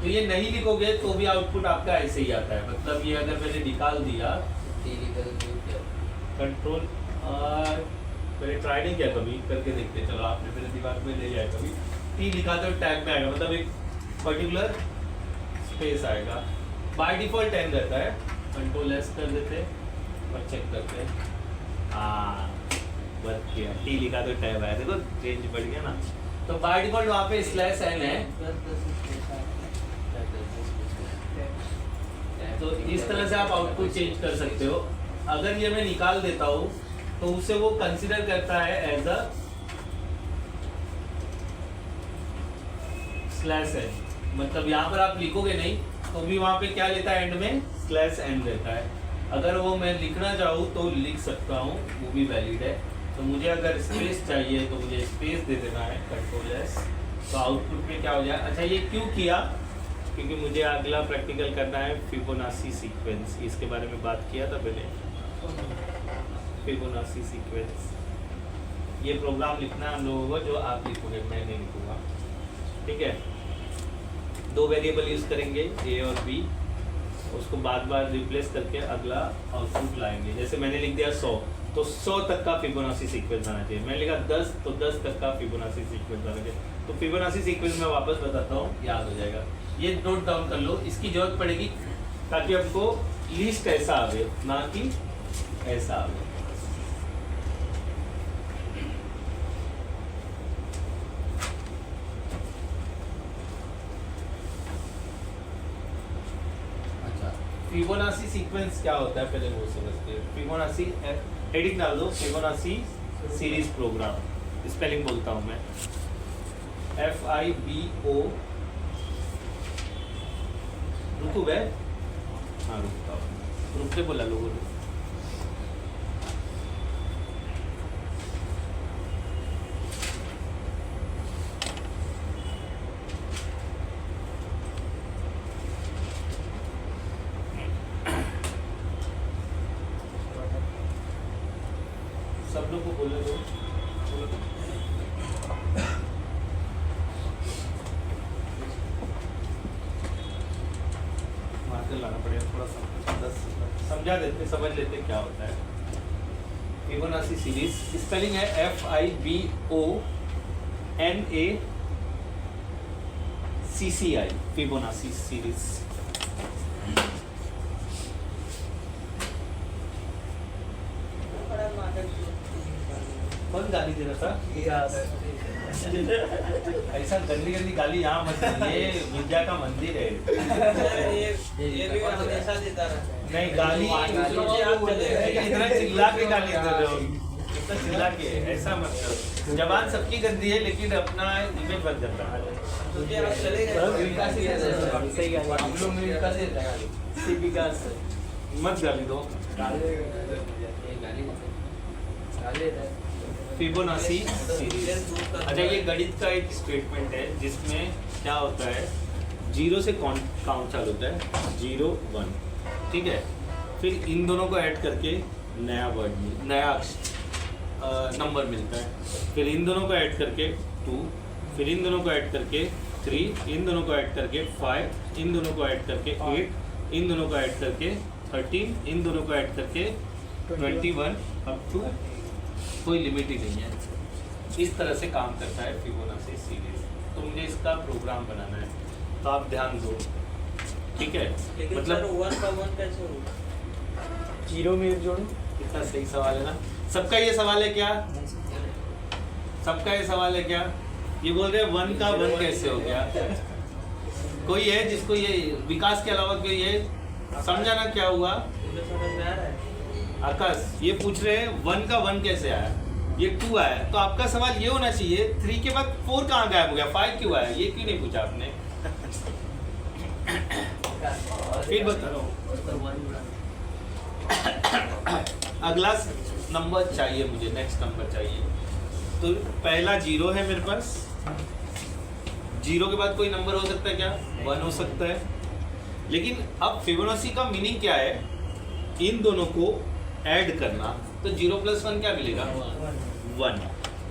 तो ये नहीं लिखोगे तो भी आउटपुट आपका ऐसे ही आता है। मतलब ये अगर मैंने निकाल दिया कंट्रोल मैंने ट्राई नहीं किया कभी, करके देखते चलो, आपने मेरे दिमाग में ले जाए कभी। टी लिखा तो टैग में आएगा, मतलब एक पर्टिकुलर स्पेस आएगा। बाय डिफॉल्ट 10 रहता है। कंट्रोल एस कर देते और चेक करते हैं, हाँ वर्क किया। टी लिखा तो टैब आया, देखो चेंज बढ़ गया ना। तो बाय डिफॉल्ट वहाँ पे स्लैश एन है। तो इस तरह से आप आउटपुट चेंज कर सकते हो। अगर ये मैं निकाल देता हूँ तो उसे वो कंसिडर करता है एज अ स्लैश एन। मतलब यहाँ पर आप लिखोगे नहीं तो भी वहाँ पे क्या लेता है, एंड में स्लैश एन रहता है। अगर वो मैं लिखना चाहूँ तो लिख सकता हूँ, वो भी वैलिड है। तो मुझे अगर स्पेस चाहिए तो मुझे स्पेस दे देना है, कंट्रोल एस। तो आउटपुट में क्या हो जाए। अच्छा ये क्यों किया, क्योंकि मुझे अगला प्रैक्टिकल करना है फिबोनाची सीक्वेंस। इसके बारे में बात किया था पहले, फिबोनाची सीक्वेंस। ये प्रोग्राम लिखना है हम लोगों को, जो आप लिखोगे, मैं नहीं लिखूंगा, ठीक है। 2 वेरिएबल यूज करेंगे ए और बी, उसको बार बार रिप्लेस करके अगला आउटपुट लाएंगे। जैसे मैंने लिख दिया 100, तो 100 तक का फिबोनाची सीक्वेंस आना चाहिए। मैंने लिखा 10, तो 10 तक का फिबोनाची सीक्वेंस आना चाहिए। तो फिबोनाची सीक्वेंस में वापस बताता हूँ, याद हो जाएगा। ये नोट डाउन कर लो, इसकी जरूरत पड़ेगी ताकि आपको लिस्ट ऐसा आवे, ना कि ऐसा आवे। फिबोनाची सीक्वेंस क्या होता है पहले वो समझते हैं। फिबोनाची हेडिंग डाल दो, फिबोनाची सीरीज प्रोग्राम। स्पेलिंग बोलता हूँ मैं, FIBO। रुको बे, हाँ रुकता हूँ, रुकते बोला लोगों ने। सब लोग को बोले दो, मार्कर लाना पड़ेगा थोड़ा सा, 10 समझा देते, समझ लेते क्या होता है। फिबोनाची सीरीज स्पेलिंग है FIBONACCI, फिबोनाची सीरीज। कौन गाली दे रहा था? ऐसा गंदी गंदी गाली यहाँ मत दीजिए, ये विद्या का मंदिर है। ये भी हमेशा देता रहता है। नहीं गाली इतना चिल्ला के गाली दे रहे हो, इतना चिल्ला के, ऐसा मत करो। जबान सबकी गंदी है लेकिन अपना इमेज बन जाता है। तुझे आप चलेगा सही गाली, हम लोग मिलकर देता है। विकास मत गाली दो। Fibonacci series. अच्छा ये गणित का एक स्टेटमेंट है जिसमें क्या होता है, 0 से काउंट चालू होता है, 0 1, ठीक है। फिर इन दोनों को ऐड करके नया वर्ड, नया नंबर मिलता है। फिर इन दोनों को ऐड करके 2, फिर इन दोनों को ऐड करके 3, इन दोनों को ऐड करके 5, इन दोनों को ऐड करके 8, इन दोनों को ऐड करके 13, इन दोनों को ऐड करके 21 अप टू कोई लिमिट ही नहीं है। इस तरह से काम करता है फिबोनाची सीरीज। तो मुझे इसका प्रोग्राम बनाना है, तो आप ध्यान दो, ठीक है। मतलब 1 का 1 कैसे होगा? 0 में जोड़ो। कितना सही सवाल है ना। सबका ये सवाल है क्या? सबका ये सवाल है क्या? ये बोल रहे हैं 1 का 1 कैसे हो गया? कोई है जिसको ये विकास के अलावा कोई ये समझाना क्या हुआ? मुझे समझ में आ रहा है। आकाश ये पूछ रहे हैं 1 का 1 कैसे आया, ये 2 आया, तो आपका सवाल ये होना चाहिए 3 के बाद 4 कहाँ गायब हो गया, 5 क्यों आया, ये क्यों नहीं पूछा आपने। फिर बता रहा हूँ, अगला नंबर चाहिए मुझे, नेक्स्ट नंबर चाहिए। तो पहला 0 है मेरे पास, 0 के बाद कोई नंबर हो सकता है क्या, 1 हो सकता है। लेकिन अब फिबोनाची का मीनिंग क्या है, इन दोनों को ऐड करना, तो 0 + 1 क्या मिलेगा, 1।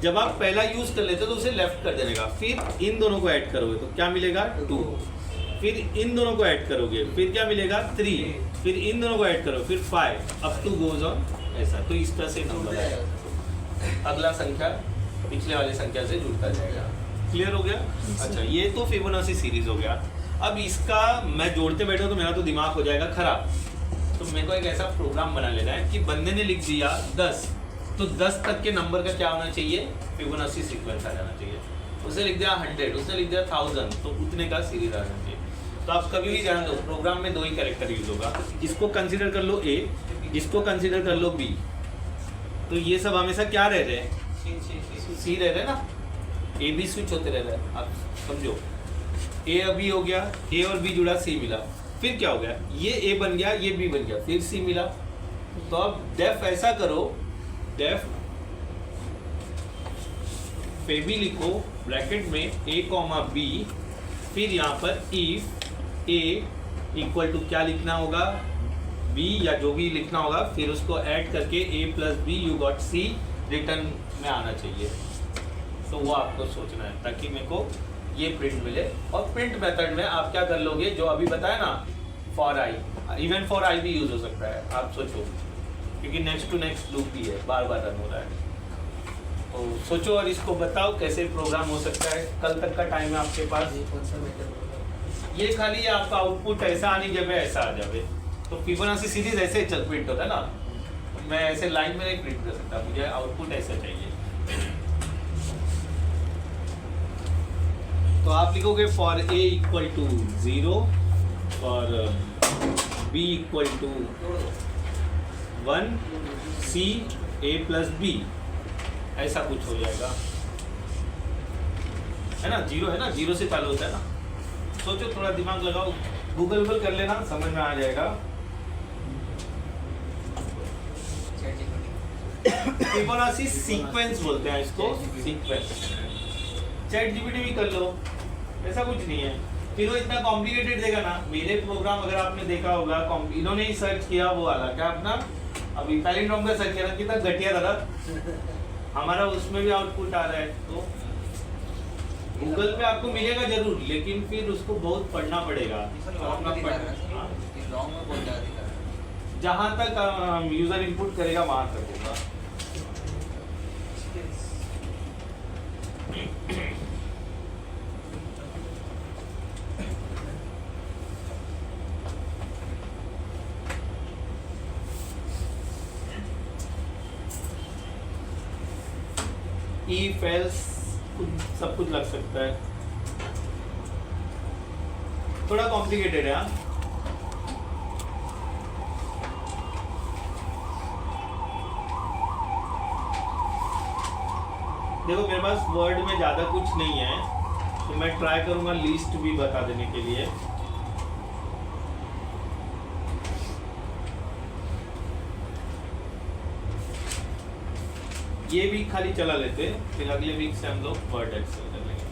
जब आप पहला यूज कर लेते हो तो उसे लेफ्ट कर देने का, फिर इन दोनों को ऐड करोगे तो क्या मिलेगा, 2, फिर इन दोनों को ऐड करोगे फिर क्या मिलेगा, 3, फिर इन दोनों को ऐड करो फिर 5, अप टू गोज ऑन ऐसा। तो इस तरह से नंबर आएगा, अगला संख्या पिछले वाली संख्या से जुड़ता जाएगा। क्लियर हो गया। अच्छा, ये तो फिबोनाची सीरीज हो गया। अब इसका मैं जोड़ते बैठा तो मेरा तो दिमाग हो जाएगा खराब, तो मेरे को एक ऐसा प्रोग्राम बना लेना है कि बंदे ने लिख दिया 10, तो 10 तक के नंबर का क्या होना चाहिए, फिबोनाची सीक्वेंस आ जाना चाहिए। उसने लिख दिया 100, उसने लिख दिया 1000, तो उतने का सीरीज आ जाना चाहिए। तो आप कभी भी ध्यान दो, प्रोग्राम में 2 ही कैरेक्टर यूज होगा, इसको कंसिडर कर लो A, इसको कंसिडर कर लो B, तो ये सब हमेशा क्या रह रहे हैं, सी रह रहे ना, A B स्विच होते रह रहे हैं, आप समझो। A अभी हो गया, A और B जुड़ा, C मिला, फिर क्या हो गया, ये A बन गया, ये B बन गया, फिर C मिला। तो अब डेफ ऐसा करो, डेफ फेबी लिखो ब्रैकेट में A, B, फिर यहाँ पर इफ A इक्वल टू क्या लिखना होगा, B या जो भी लिखना होगा, फिर उसको ऐड करके A + B you got C return में आना चाहिए। तो वो आपको सोचना है ताकि मेरे को ये प्रिंट मिले। और प्रिंट मेथड में आप क्या कर लोगे, जो अभी बताया ना, for I, even for I भी यूज हो सकता है, आप सोचो, क्योंकि नेक्स्ट टू नेक्स्ट लूप भी है, बार बार रन हो रहा है। तो सोचो और इसको बताओ कैसे प्रोग्राम हो सकता है। कल तक का टाइम है आपके पास। ये खाली आपका आउटपुट ऐसा आनी जब ऐसा आ जाए, तो फिबोनाची सीरीज ऐसे चल प्रिंट होता है ना, मैं ऐसे लाइन में नहीं प्रिंट कर सकता, मुझे आउटपुट ऐसा चाहिए। तो आप लिखोगे for A = 0, for B = 1, C A + B, ऐसा कुछ हो जाएगा, है ना। 0 है ना, 0 से चालू होता है ना। सोचो, थोड़ा दिमाग लगाओ, गूगल कर लेना, समझ में आ जाएगा। फिबोनाची सीक्वेंस बोलते हैं इसको, सीक्वेंस। चैट जीपीटी भी कर लो, ऐसा कुछ नहीं है। फिर वो इतना कॉम्प्लिकेटेड देगा ना। मेरे प्रोग्राम अगर आपने देखा होगा, इन्होंने ही सर्च किया वो वाला, क्या अपना अभी पैलिंड्रोम का सर्च किया ना, कितना घटिया था, हमारा उसमें भी आउटपुट आ रहा है। तो गूगल पे आपको मिलेगा जरूर, लेकिन फिर उसको बहुत पढ़ना पड़ेगा। जहाँ तक यूजर इनपुट करेगा वहां तक होगा। if else सब कुछ लग सकता है, थोड़ा कॉम्प्लिकेटेड है। देखो मेरे पास वर्ड में ज़्यादा कुछ नहीं है, तो मैं ट्राई करूंगा लिस्ट भी बता देने के लिए। ये भी खाली चला लेते, फिर अगले वीक से हम लोग वर्ड एक्सेल कर लेंगे।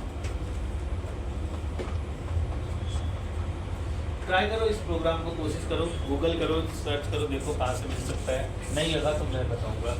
ट्राई करो इस प्रोग्राम को, कोशिश करो, गूगल करो, सर्च करो, देखो कहाँ से मिल सकता है। नहीं लगा तो मैं बताऊंगा।